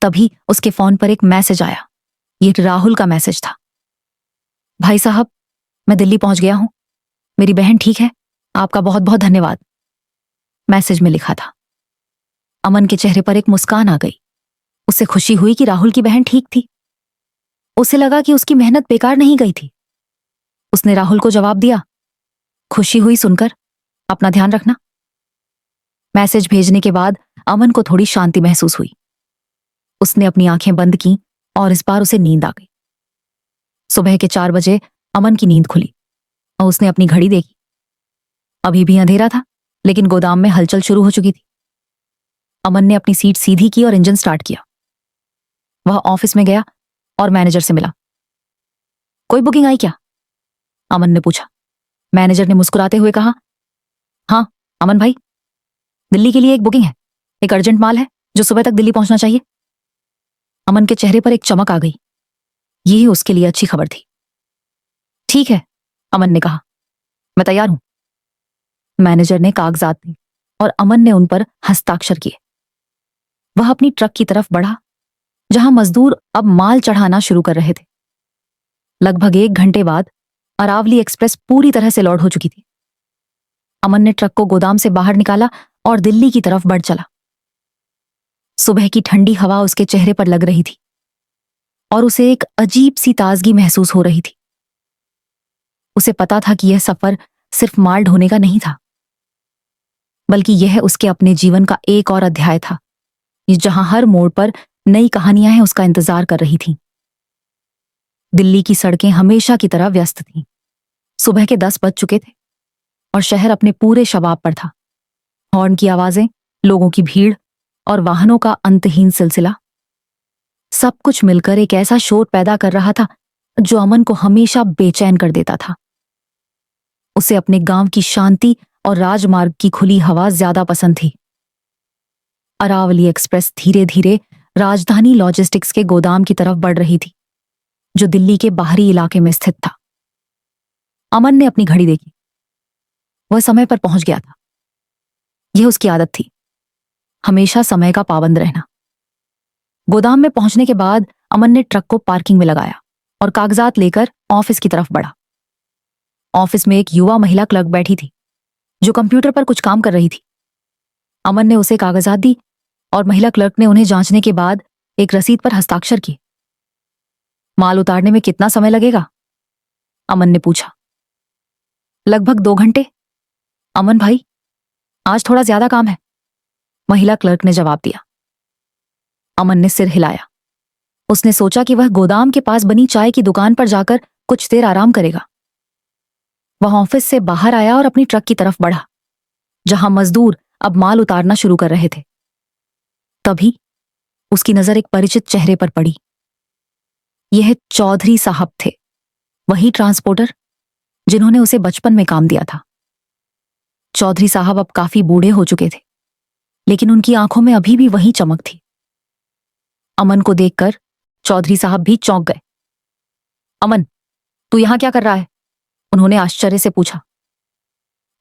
तभी उसके फोन पर एक मैसेज आया। ये राहुल का मैसेज था। भाई साहब, मैं दिल्ली पहुंच गया हूं। मेरी बहन ठीक है, आपका बहुत बहुत धन्यवाद, मैसेज में लिखा था। अमन के चेहरे पर एक मुस्कान आ गई। उसे खुशी हुई कि राहुल की बहन ठीक थी। उसे लगा कि उसकी मेहनत बेकार नहीं गई थी। उसने राहुल को जवाब दिया, खुशी हुई सुनकर, अपना ध्यान रखना। मैसेज भेजने के बाद अमन को थोड़ी शांति महसूस हुई। उसने अपनी आंखें बंद की और इस बार उसे नींद आ गई। सुबह के 4 बजे अमन की नींद खुली और उसने अपनी घड़ी देखी। अभी भी अंधेरा था, लेकिन गोदाम में हलचल शुरू हो चुकी थी। अमन ने अपनी सीट सीधी की और इंजन स्टार्ट किया। वह ऑफिस में गया और मैनेजर से मिला। कोई बुकिंग आई क्या? अमन ने पूछा। मैनेजर ने मुस्कुराते हुए कहा, हाँ अमन भाई, दिल्ली के लिए एक बुकिंग है। एक अर्जेंट माल है जो सुबह तक दिल्ली पहुंचना चाहिए। अमन के चेहरे पर एक चमक आ गई। यही उसके लिए अच्छी खबर थी। ठीक है, अमन ने कहा, मैं तैयार हूं। मैनेजर ने कागजात दी और अमन ने उन पर हस्ताक्षर किए। वह अपनी ट्रक की तरफ बढ़ा, जहां मजदूर अब माल चढ़ाना शुरू कर रहे थे। लगभग 1 घंटे बाद अरावली एक्सप्रेस पूरी तरह से लोड हो चुकी थी। अमन ने ट्रक को गोदाम से बाहर निकाला और दिल्ली की तरफ बढ़ चला। सुबह की ठंडी हवा उसके चेहरे पर लग रही थी और उसे एक अजीब सी ताजगी महसूस हो रही थी। उसे पता था कि यह सफर सिर्फ माल ढोने का नहीं था, बल्कि यह उसके अपने जीवन का एक और अध्याय था, जहां हर मोड़ पर नई कहानियां हैं उसका इंतजार कर रही थीं। दिल्ली की सड़कें हमेशा की तरह व्यस्त थीं। सुबह के 10 बज चुके थे और शहर अपने पूरे शबाब पर था। हॉर्न की आवाजें, लोगों की भीड़ और वाहनों का अंतहीन सिलसिला, सब कुछ मिलकर एक ऐसा शोर पैदा कर रहा था जो अमन को हमेशा बेचैन कर देता था। उसे अपने गांव की शांति और राजमार्ग की खुली हवा ज्यादा पसंद थी। अरावली एक्सप्रेस धीरे धीरे राजधानी लॉजिस्टिक्स के गोदाम की तरफ बढ़ रही थी, जो दिल्ली के बाहरी इलाके में स्थित था। अमन ने अपनी घड़ी देखी। वह समय पर पहुंच गया था। यह उसकी आदत थी, हमेशा समय का पाबंद रहना। गोदाम में पहुंचने के बाद अमन ने ट्रक को पार्किंग में लगाया और कागजात लेकर ऑफिस की तरफ बढ़ा। ऑफिस में एक युवा महिला क्लर्क बैठी थी जो कंप्यूटर पर कुछ काम कर रही थी। अमन ने उसे कागजात दी और महिला क्लर्क ने उन्हें जांचने के बाद एक रसीद पर हस्ताक्षर किए। माल उतारने में कितना समय लगेगा? अमन ने पूछा। लगभग 2 घंटे। अमन भाई, आज थोड़ा ज्यादा काम है, महिला क्लर्क ने जवाब दिया। अमन ने सिर हिलाया। उसने सोचा कि वह गोदाम के पास बनी चाय की दुकान पर जाकर कुछ देर आराम करेगा। वह ऑफिस से बाहर आया और अपनी ट्रक की तरफ बढ़ा, जहां मजदूर अब माल उतारना शुरू कर रहे थे। तभी उसकी नजर एक परिचित चेहरे पर पड़ी। यह चौधरी साहब थे, वही ट्रांसपोर्टर जिन्होंने उसे बचपन में काम दिया था। चौधरी साहब अब काफी बूढ़े हो चुके थे, लेकिन उनकी आंखों में अभी भी वही चमक थी। अमन को देखकर चौधरी साहब भी चौंक गए। अमन, तू यहां क्या कर रहा है? उन्होंने आश्चर्य से पूछा।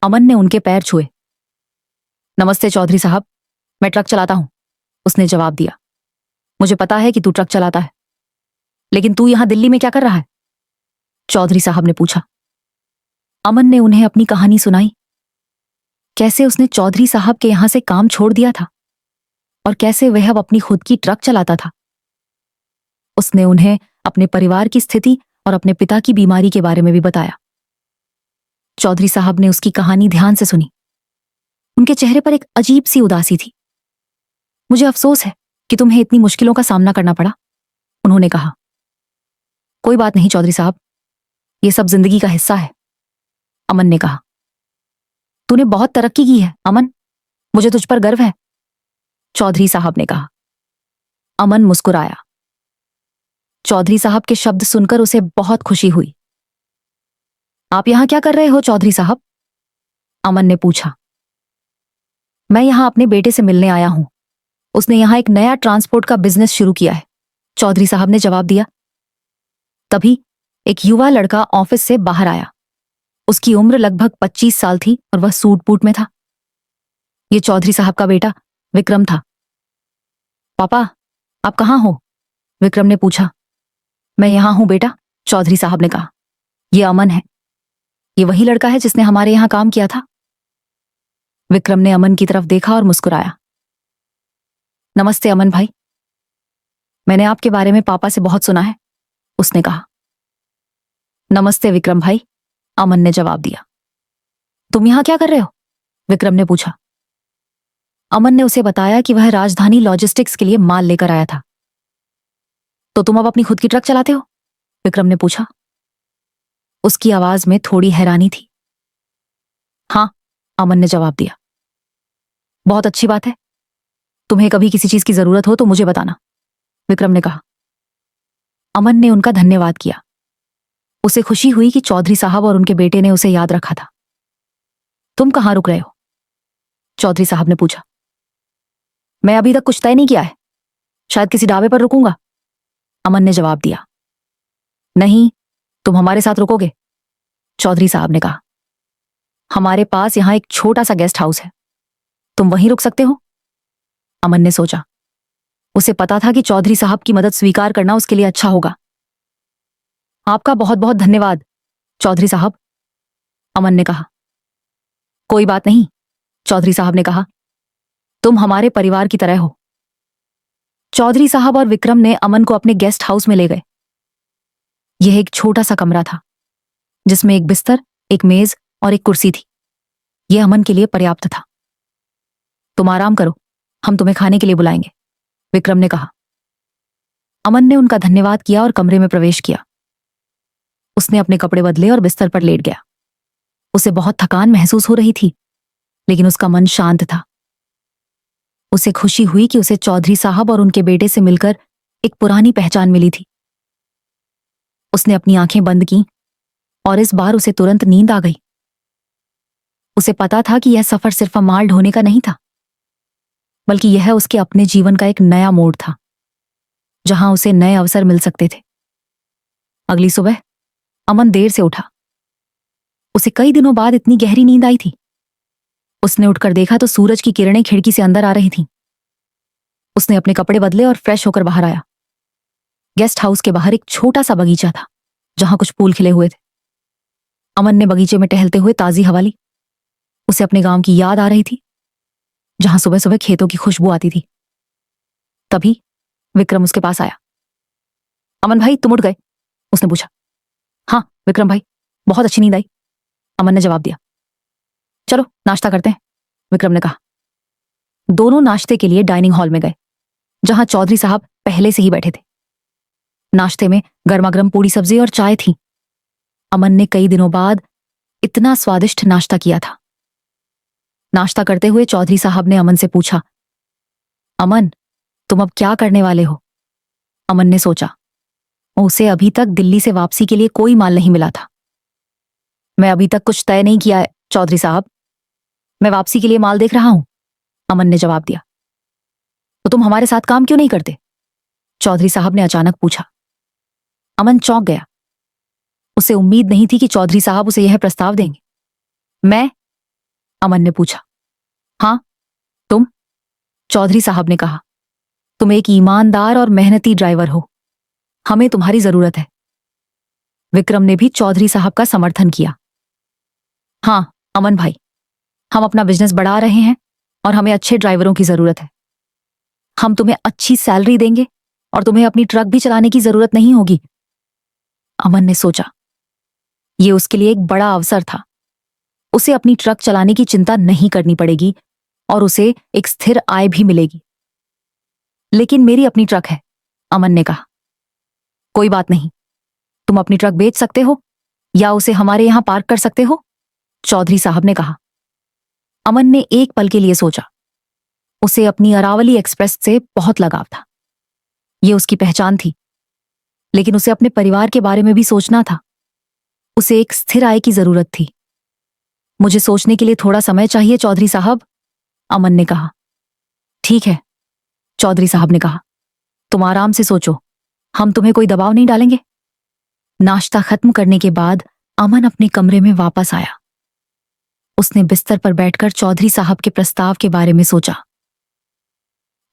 अमन ने उनके पैर छुए। नमस्ते चौधरी साहब, मैं ट्रक चलाता हूं, उसने जवाब दिया। मुझे पता है कि तू ट्रक चलाता है, लेकिन तू यहां दिल्ली में क्या कर रहा है? चौधरी साहब ने पूछा। अमन ने उन्हें अपनी कहानी सुनाई, कैसे उसने चौधरी साहब के यहां से काम छोड़ दिया था और कैसे वह अब अपनी खुद की ट्रक चलाता था। उसने उन्हें अपने परिवार की स्थिति और अपने पिता की बीमारी के बारे में भी बताया। चौधरी साहब ने उसकी कहानी ध्यान से सुनी। उनके चेहरे पर एक अजीब सी उदासी थी। मुझे अफसोस है कि तुम्हें इतनी मुश्किलों का सामना करना पड़ा, उन्होंने कहा। कोई बात नहीं चौधरी साहब, यह सब जिंदगी का हिस्सा है, अमन ने कहा। तूने बहुत तरक्की की है अमन, मुझे तुझ पर गर्व है, चौधरी साहब ने कहा। अमन मुस्कुराया। चौधरी साहब के शब्द सुनकर उसे बहुत खुशी हुई। आप यहां क्या कर रहे हो चौधरी साहब? अमन ने पूछा। मैं यहां अपने बेटे से मिलने आया हूं, उसने यहां एक नया ट्रांसपोर्ट का बिजनेस शुरू किया है, चौधरी साहब ने जवाब दिया। तभी एक युवा लड़का ऑफिस से बाहर आया। उसकी उम्र लगभग 25 साल थी और वह सूट बूट में था। यह चौधरी साहब का बेटा विक्रम था। पापा, आप कहां हो? विक्रम ने पूछा। मैं यहां हूं बेटा, चौधरी साहब ने कहा। यह अमन है, ये वही लड़का है जिसने हमारे यहां काम किया था। विक्रम ने अमन की तरफ देखा और मुस्कुराया। नमस्ते अमन भाई, मैंने आपके बारे में पापा से बहुत सुना है, उसने कहा। नमस्ते विक्रम भाई, अमन ने जवाब दिया। तुम यहां क्या कर रहे हो? विक्रम ने पूछा। अमन ने उसे बताया कि वह राजधानी लॉजिस्टिक्स के लिए माल लेकर आया था। तो तुम अब अपनी खुद की ट्रक चलाते हो? विक्रम ने पूछा। उसकी आवाज में थोड़ी हैरानी थी। हां, अमन ने जवाब दिया। बहुत अच्छी बात है, तुम्हें कभी किसी चीज की जरूरत हो तो मुझे बताना, विक्रम ने कहा। अमन ने उनका धन्यवाद किया। उसे खुशी हुई कि चौधरी साहब और उनके बेटे ने उसे याद रखा था। तुम कहां रुक रहे हो? चौधरी साहब ने पूछा। मैं अभी तक कुछ तय नहीं किया है, शायद किसी ढाबे पर रुकूंगा, अमन ने जवाब दिया। नहीं, तुम हमारे साथ रुकोगे, चौधरी साहब ने कहा। हमारे पास यहां एक छोटा सा गेस्ट हाउस है, तुम वहीं रुक सकते हो, अमन ने सोचा। उसे पता था कि चौधरी साहब की मदद स्वीकार करना उसके लिए अच्छा होगा। आपका बहुत बहुत धन्यवाद चौधरी साहब, अमन ने कहा। कोई बात नहीं, चौधरी साहब ने कहा। तुम हमारे परिवार की तरह हो। चौधरी साहब और विक्रम ने अमन को अपने गेस्ट हाउस में ले गए। यह एक छोटा सा कमरा था, जिसमें एक बिस्तर, एक मेज और एक कुर्सी थी। यह अमन के लिए पर्याप्त था। तुम आराम करो, हम तुम्हें खाने के लिए बुलाएंगे, विक्रम ने कहा। अमन ने उनका धन्यवाद किया और कमरे में प्रवेश किया। उसने अपने कपड़े बदले और बिस्तर पर लेट गया। उसे बहुत थकान महसूस हो रही थी, लेकिन उसका मन शांत था। उसे खुशी हुई कि उसे चौधरी साहब और उनके बेटे से मिलकर एक पुरानी पहचान मिली थी। उसने अपनी आंखें बंद की और इस बार उसे तुरंत नींद आ गई। उसे पता था कि यह सफर सिर्फ माल ढोने का नहीं था, बल्कि यह उसके अपने जीवन का एक नया मोड़ था, जहां उसे नए अवसर मिल सकते थे। अगली सुबह अमन देर से उठा। उसे कई दिनों बाद इतनी गहरी नींद आई थी। उसने उठकर देखा तो सूरज की किरणें खिड़की से अंदर आ रही थीं। उसने अपने कपड़े बदले और फ्रेश होकर बाहर आया। गेस्ट हाउस के बाहर एक छोटा सा बगीचा था, जहां कुछ फूल खिले हुए थे। अमन ने बगीचे में टहलते हुए ताजी हवा ली। उसे अपने गांव की याद आ रही थी, जहां सुबह सुबह खेतों की खुशबू आती थी। तभी विक्रम उसके पास आया। अमन भाई, तुम उठ गए? उसने पूछा। हाँ विक्रम भाई, बहुत अच्छी नींद आई, अमन ने जवाब दिया। चलो नाश्ता करते हैं, विक्रम ने कहा। दोनों नाश्ते के लिए डाइनिंग हॉल में गए, जहां चौधरी साहब पहले से ही बैठे थे। नाश्ते में गर्मा-गर्म पूड़ी सब्जी और चाय थी। अमन ने कई दिनों बाद इतना स्वादिष्ट नाश्ता किया था। नाश्ता करते हुए चौधरी साहब ने अमन से पूछा, अमन, तुम अब क्या करने वाले हो? अमन ने सोचा। उसे अभी तक दिल्ली से वापसी के लिए कोई माल नहीं मिला था। मैं अभी तक कुछ तय नहीं किया है चौधरी साहब, मैं वापसी के लिए माल देख रहा हूं, अमन ने जवाब दिया। तो तुम हमारे साथ काम क्यों नहीं करते? चौधरी साहब ने अचानक पूछा। अमन चौंक गया। उसे उम्मीद नहीं थी कि चौधरी साहब उसे यह प्रस्ताव देंगे। मैं? अमन ने पूछा। हां, तुम, चौधरी साहब ने कहा। तुम एक ईमानदार और मेहनती ड्राइवर हो, हमें तुम्हारी जरूरत है। विक्रम ने भी चौधरी साहब का समर्थन किया। हां अमन भाई, हम अपना बिजनेस बढ़ा रहे हैं और हमें अच्छे ड्राइवरों की जरूरत है। हम तुम्हें अच्छी सैलरी देंगे और तुम्हें अपनी ट्रक भी चलाने की जरूरत नहीं होगी। अमन ने सोचा, यह उसके लिए एक बड़ा अवसर था। उसे अपनी ट्रक चलाने की चिंता नहीं करनी पड़ेगी और उसे एक स्थिर आय भी मिलेगी। लेकिन मेरी अपनी ट्रक है, अमन ने कहा। कोई बात नहीं, तुम अपनी ट्रक बेच सकते हो या उसे हमारे यहां पार्क कर सकते हो, चौधरी साहब ने कहा। अमन ने एक पल के लिए सोचा। उसे अपनी अरावली एक्सप्रेस से बहुत लगाव था। यह उसकी पहचान थी, लेकिन उसे अपने परिवार के बारे में भी सोचना था। उसे एक स्थिर आय की जरूरत थी। मुझे सोचने के लिए थोड़ा समय चाहिए चौधरी साहब, अमन ने कहा। ठीक है, चौधरी साहब ने कहा। तुम आराम से सोचो, हम तुम्हें कोई दबाव नहीं डालेंगे। नाश्ता खत्म करने के बाद अमन अपने कमरे में वापस आया। उसने बिस्तर पर बैठकर चौधरी साहब के प्रस्ताव के बारे में सोचा।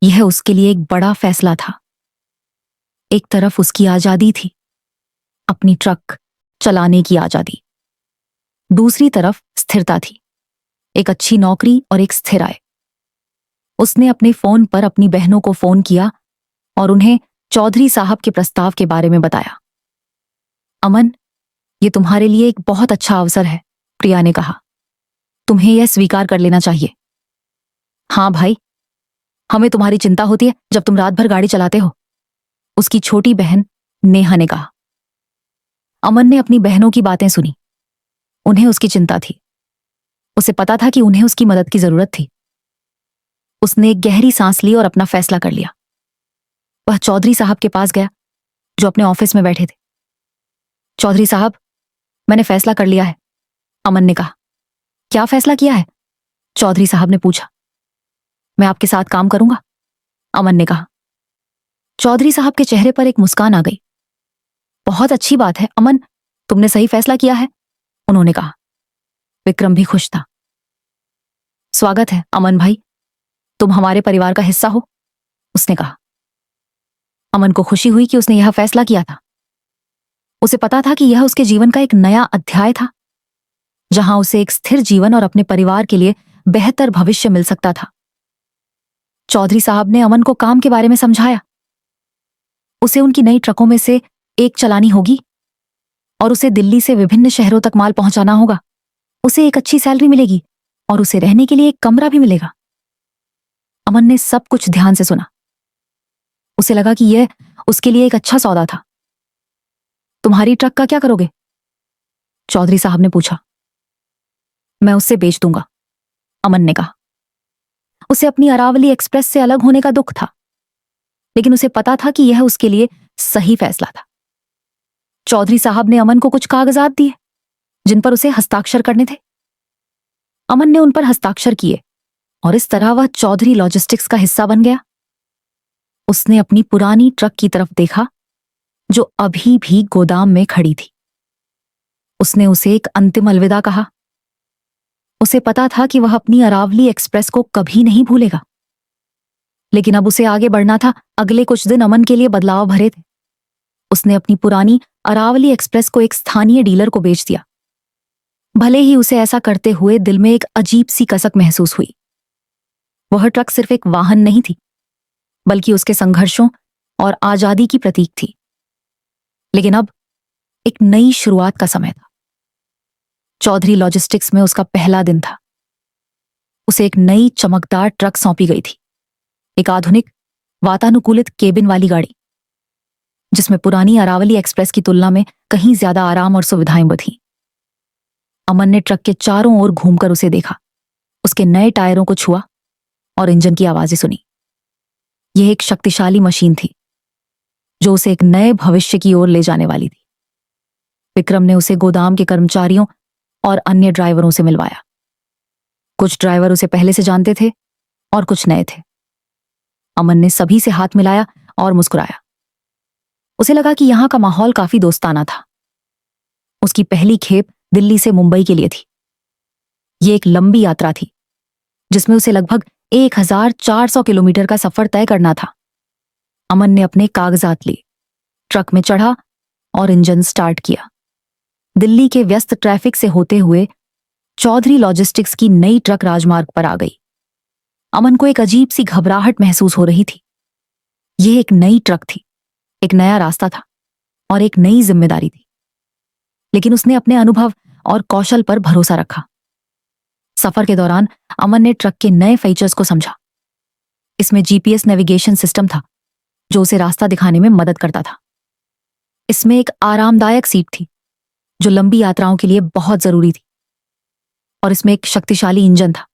यह उसके लिए एक बड़ा फैसला था। एक तरफ उसकी आजादी थी, अपनी ट्रक चलाने की आजादी। दूसरी तरफ स्थिरता थी, एक अच्छी नौकरी और एक स्थिर आय। उसने अपने फोन पर अपनी बहनों को फोन किया और उन्हें चौधरी साहब के प्रस्ताव के बारे में बताया। अमन, यह तुम्हारे लिए एक बहुत अच्छा अवसर है, प्रिया ने कहा। तुम्हें यह स्वीकार कर लेना चाहिए। हां भाई, हमें तुम्हारी चिंता होती है जब तुम रात भर गाड़ी चलाते हो, उसकी छोटी बहन नेहा ने कहा। अमन ने अपनी बहनों की बातें सुनी। उन्हें उसकी चिंता थी। उसे पता था कि उन्हें उसकी मदद की जरूरत थी। उसने एक गहरी सांस ली और अपना फैसला कर लिया। वह चौधरी साहब के पास गया, जो अपने ऑफिस में बैठे थे। चौधरी साहब, मैंने फैसला कर लिया है, अमन ने कहा। क्या फैसला किया है? चौधरी साहब ने पूछा। मैं आपके साथ काम करूंगा, अमन ने कहा। चौधरी साहब के चेहरे पर एक मुस्कान आ गई। बहुत अच्छी बात है अमन, तुमने सही फैसला किया है, उन्होंने कहा। विक्रम भी खुश था। स्वागत है अमन भाई, तुम हमारे परिवार का हिस्सा हो, उसने कहा। अमन को खुशी हुई कि उसने यह फैसला किया था। उसे पता था कि यह उसके जीवन का एक नया अध्याय था, जहां उसे एक स्थिर जीवन और अपने परिवार के लिए बेहतर भविष्य मिल सकता था। चौधरी साहब ने अमन को काम के बारे में समझाया। उसे उनकी नई ट्रकों में से एक चलानी होगी और उसे दिल्ली से विभिन्न शहरों तक माल पहुंचाना होगा। उसे एक अच्छी सैलरी मिलेगी और उसे रहने के लिए एक कमरा भी मिलेगा। अमन ने सब कुछ ध्यान से सुना। उसे लगा कि यह उसके लिए एक अच्छा सौदा था। तुम्हारी ट्रक का क्या करोगे? चौधरी साहब ने पूछा। मैं उससे बेच दूंगा, अमन ने कहा। उसे अपनी अरावली एक्सप्रेस से अलग होने का दुख था, लेकिन उसे पता था कि यह उसके लिए सही फैसला था। चौधरी साहब ने अमन को कुछ कागजात दिए जिन पर उसे हस्ताक्षर करने थे। अमन ने उन पर हस्ताक्षर किए और इस तरह वह चौधरी लॉजिस्टिक्स का हिस्सा बन गया। उसने अपनी पुरानी ट्रक की तरफ देखा जो अभी भी गोदाम में खड़ी थी। उसने उसे एक अंतिम अलविदा कहा। उसे पता था कि वह अपनी अरावली एक्सप्रेस को कभी नहीं भूलेगा, लेकिन अब उसे आगे बढ़ना था। अगले कुछ दिन अमन के लिए बदलाव भरे थे। उसने अपनी पुरानी अरावली एक्सप्रेस को एक स्थानीय डीलर को बेच दिया। भले ही उसे ऐसा करते हुए दिल में एक अजीब सी कसक महसूस हुई। वह ट्रक सिर्फ एक वाहन नहीं थी, बल्कि उसके संघर्षों और आजादी की प्रतीक थी। लेकिन अब एक नई शुरुआत का समय था। चौधरी लॉजिस्टिक्स में उसका पहला दिन था। उसे एक नई चमकदार ट्रक सौंपी गई थी, एक आधुनिक वातानुकूलित केबिन वाली गाड़ी, जिसमें पुरानी अरावली एक्सप्रेस की तुलना में कहीं ज्यादा आराम और सुविधाएं थीं। अमन ने ट्रक के चारों ओर घूमकर उसे देखा, उसके नए टायरों को छुआ और इंजन की आवाजें सुनी। यह एक शक्तिशाली मशीन थी जो उसे एक नए भविष्य की ओर ले जाने वाली थी। विक्रम ने उसे गोदाम के कर्मचारियों और अन्य ड्राइवरों से मिलवाया। कुछ ड्राइवर उसे पहले से जानते थे और कुछ नए थे। अमन ने सभी से हाथ मिलाया और मुस्कुराया। उसे लगा कि यहां का माहौल काफी दोस्ताना था। उसकी पहली खेप दिल्ली से मुंबई के लिए थी। ये एक लंबी यात्रा थी जिसमें उसे लगभग 1400 किलोमीटर का सफर तय करना था। अमन ने अपने कागजात लिए, ट्रक में चढ़ा और इंजन स्टार्ट किया। दिल्ली के व्यस्त ट्रैफिक से होते हुए चौधरी लॉजिस्टिक्स की नई ट्रक राजमार्ग पर आ गई। अमन को एक अजीब सी घबराहट महसूस हो रही थी। यह एक नई ट्रक थी, एक नया रास्ता था और एक नई जिम्मेदारी थी। लेकिन उसने अपने अनुभव और कौशल पर भरोसा रखा। सफर के दौरान अमन ने ट्रक के नए फीचर्स को समझा। इसमें जीपीएस नेविगेशन सिस्टम था जो उसे रास्ता दिखाने में मदद करता था। इसमें एक आरामदायक सीट थी जो लंबी यात्राओं के लिए बहुत जरूरी थी, और इसमें एक शक्तिशाली इंजन था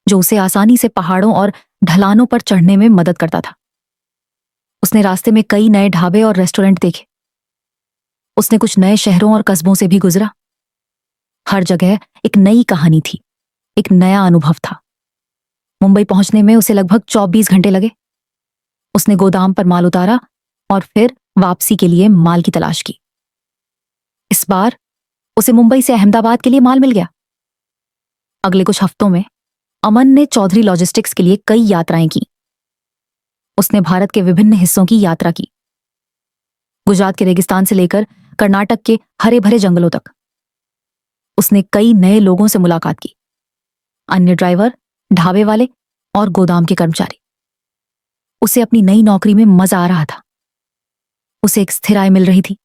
जो उसे आसानी से पहाड़ों और ढलानों पर चढ़ने में मदद करता था। उसने रास्ते में कई नए ढाबे और रेस्टोरेंट देखे। उसने कुछ नए शहरों और कस्बों से भी गुजरा। हर जगह एक नई कहानी थी, एक नया अनुभव था। मुंबई पहुंचने में उसे लगभग 24 घंटे लगे। उसने गोदाम पर माल उतारा और फिर वापसी के लिए माल की तलाश की। इस बार उसे मुंबई से अहमदाबाद के लिए माल मिल गया। अगले कुछ हफ्तों में अमन ने चौधरी लॉजिस्टिक्स के लिए कई यात्राएं की। उसने भारत के विभिन्न हिस्सों की यात्रा की, गुजरात के रेगिस्तान से लेकर कर्नाटक के हरे भरे जंगलों तक। उसने कई नए लोगों से मुलाकात की, अन्य ड्राइवर, ढाबे वाले और गोदाम के कर्मचारी। उसे अपनी नई नौकरी में मजा आ रहा था। उसे एक स्थिर आय मिल रही थी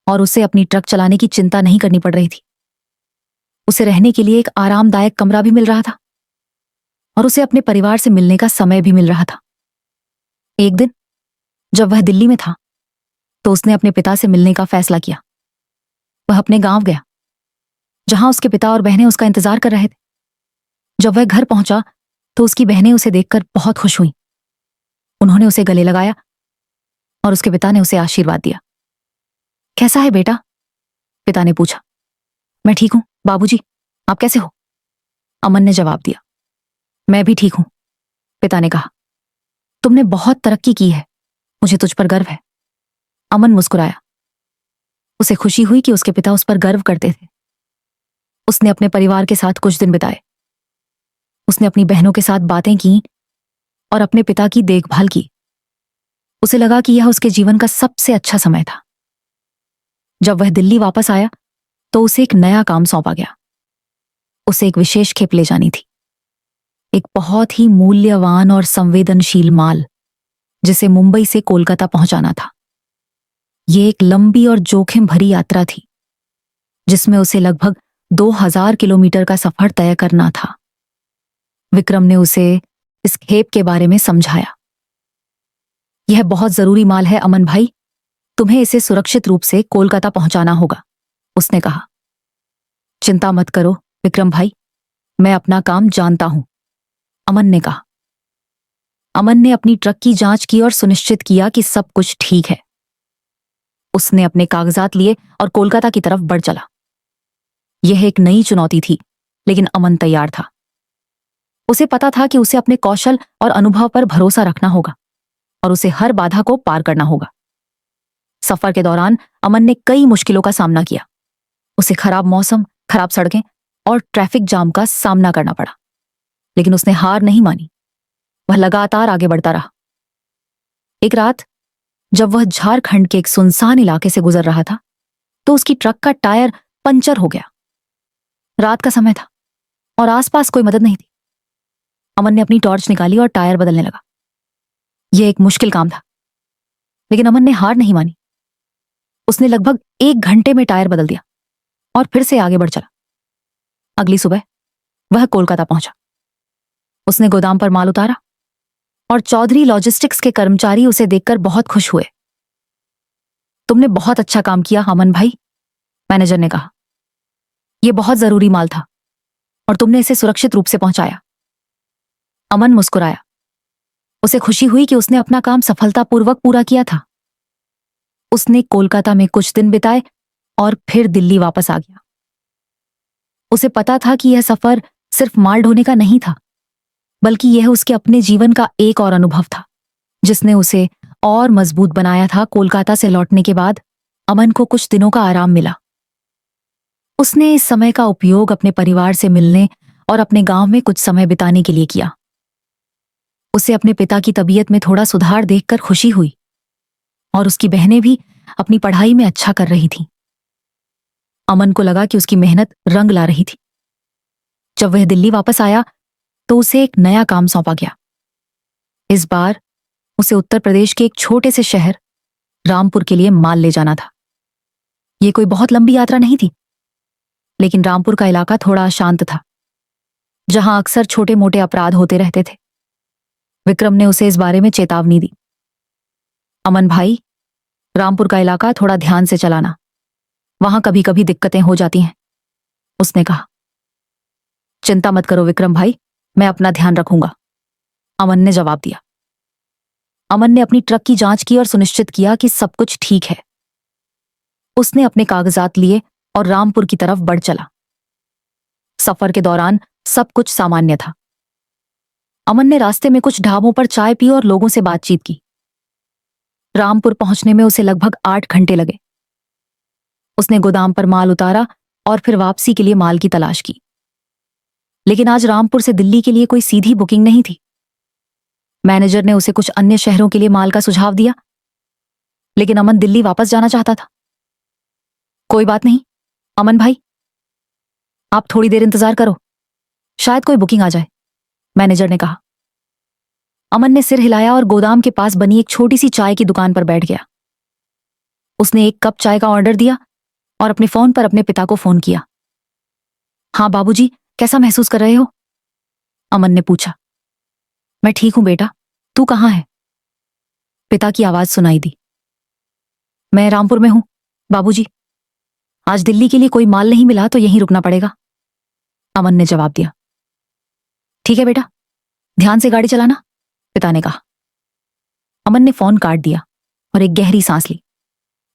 और उसे अपनी ट्रक चलाने की चिंता नहीं करनी पड़ रही थी। उसे रहने के लिए एक आरामदायक कमरा भी मिल रहा था और उसे अपने परिवार से मिलने का समय भी मिल रहा था। एक दिन जब वह दिल्ली में था तो उसने अपने पिता से मिलने का फैसला किया। वह अपने गांव गया जहां उसके पिता और बहनें उसका इंतजार कर रहे थे। जब वह घर पहुंचा तो उसकी बहनें उसे देखकर बहुत खुश हुईं। उन्होंने उसे गले लगाया और उसके पिता ने उसे आशीर्वाद दिया। कैसा है बेटा? पिता ने पूछा। मैं ठीक हूं बाबूजी, आप कैसे हो? अमन ने जवाब दिया। मैं भी ठीक हूं, पिता ने कहा। तुमने बहुत तरक्की की है, मुझे तुझ पर गर्व है। अमन मुस्कुराया। उसे खुशी हुई कि उसके पिता उस पर गर्व करते थे। उसने अपने परिवार के साथ कुछ दिन बिताए। उसने अपनी बहनों के साथ बातें की और अपने पिता की देखभाल की। उसे लगा कि यह उसके जीवन का सबसे अच्छा समय था। जब वह दिल्ली वापस आया तो उसे एक नया काम सौंपा गया। उसे एक विशेष खेप ले जानी थी, एक बहुत ही मूल्यवान और संवेदनशील माल, जिसे मुंबई से कोलकाता पहुंचाना था। यह एक लंबी और जोखिम भरी यात्रा थी जिसमें उसे लगभग 2000 किलोमीटर का सफर तय करना था। विक्रम ने उसे इस खेप के बारे में समझाया। यह बहुत जरूरी माल है अमन भाई, तुम्हें इसे सुरक्षित रूप से कोलकाता पहुंचाना होगा, उसने कहा। चिंता मत करो, विक्रम भाई, मैं अपना काम जानता हूं, अमन ने कहा। अमन ने अपनी ट्रक की जांच की और सुनिश्चित किया कि सब कुछ ठीक है। उसने अपने कागजात लिए और कोलकाता की तरफ बढ़ चला। यह एक नई चुनौती थी, लेकिन अमन तैयार था। उसे पता था कि उसे अपने कौशल और अनुभव पर भरोसा रखना होगा और उसे हर बाधा को पार करना होगा। सफर के दौरान अमन ने कई मुश्किलों का सामना किया। उसे खराब मौसम, खराब सड़कें और ट्रैफिक जाम का सामना करना पड़ा, लेकिन उसने हार नहीं मानी। वह लगातार आगे बढ़ता रहा। एक रात जब वह झारखंड के एक सुनसान इलाके से गुजर रहा था, तो उसकी ट्रक का टायर पंचर हो गया। रात का समय था और आसपास कोई मदद नहीं थी। अमन ने अपनी टॉर्च निकाली और टायर बदलने लगा। यह एक मुश्किल काम था, लेकिन अमन ने हार नहीं मानी। उसने लगभग 1 घंटे में टायर बदल दिया और फिर से आगे बढ़ चला। अगली सुबह वह कोलकाता पहुंचा। उसने गोदाम पर माल उतारा और चौधरी लॉजिस्टिक्स के कर्मचारी उसे देखकर बहुत खुश हुए। तुमने बहुत अच्छा काम किया अमन भाई, मैनेजर ने कहा। यह बहुत जरूरी माल था और तुमने इसे सुरक्षित रूप से पहुंचाया। अमन मुस्कुराया। उसे खुशी हुई कि उसने अपना काम सफलतापूर्वक पूरा किया था। उसने कोलकाता में कुछ दिन बिताए और फिर दिल्ली वापस आ गया। उसे पता था कि यह सफर सिर्फ माल ढोने का नहीं था, बल्कि यह उसके अपने जीवन का एक और अनुभव था, जिसने उसे और मजबूत बनाया था। कोलकाता से लौटने के बाद अमन को कुछ दिनों का आराम मिला। उसने इस समय का उपयोग अपने परिवार से मिलने और अपने गांव में कुछ समय बिताने के लिए किया। उसे अपने पिता की तबीयत में थोड़ा सुधार देखकर खुशी हुई और उसकी बहनें भी अपनी पढ़ाई में अच्छा कर रही थीं। अमन को लगा कि उसकी मेहनत रंग ला रही थी। जब वह दिल्ली वापस आया तो उसे एक नया काम सौंपा गया। इस बार उसे उत्तर प्रदेश के एक छोटे से शहर रामपुर के लिए माल ले जाना था। यह कोई बहुत लंबी यात्रा नहीं थी, लेकिन रामपुर का इलाका थोड़ा अशांत था, जहां अक्सर छोटे मोटे अपराध होते रहते थे। विक्रम ने उसे इस बारे में चेतावनी दी। अमन भाई, रामपुर का इलाका थोड़ा ध्यान से चलाना, वहां कभी कभी दिक्कतें हो जाती हैं, उसने कहा। चिंता मत करो विक्रम भाई, मैं अपना ध्यान रखूंगा, अमन ने जवाब दिया। अमन ने अपनी ट्रक की जांच की और सुनिश्चित किया कि सब कुछ ठीक है। उसने अपने कागजात लिए और रामपुर की तरफ बढ़ चला। सफर के दौरान सब कुछ सामान्य था। अमन ने रास्ते में कुछ ढाबों पर चाय पी और लोगों से बातचीत की। रामपुर पहुंचने में उसे लगभग 8 घंटे लगे। उसने गोदाम पर माल उतारा और फिर वापसी के लिए माल की तलाश की। लेकिन आज रामपुर से दिल्ली के लिए कोई सीधी बुकिंग नहीं थी। मैनेजर ने उसे कुछ अन्य शहरों के लिए माल का सुझाव दिया, लेकिन अमन दिल्ली वापस जाना चाहता था। कोई बात नहीं अमन भाई, आप थोड़ी देर इंतजार करो, शायद कोई बुकिंग आ जाए, मैनेजर ने कहा। अमन ने सिर हिलाया और गोदाम के पास बनी एक छोटी सी चाय की दुकान पर बैठ गया। उसने 1 कप चाय का ऑर्डर दिया और अपने फोन पर अपने पिता को फोन किया। हाँ बाबूजी, कैसा महसूस कर रहे हो? अमन ने पूछा। मैं ठीक हूं बेटा, तू कहाँ है? पिता की आवाज सुनाई दी। मैं रामपुर में हूं बाबूजी, आज दिल्ली के लिए कोई माल नहीं मिला तो यहीं रुकना पड़ेगा, अमन ने जवाब दिया। ठीक है बेटा, ध्यान से गाड़ी चलाना, पिता ने कहा। अमन ने फोन काट दिया और एक गहरी सांस ली।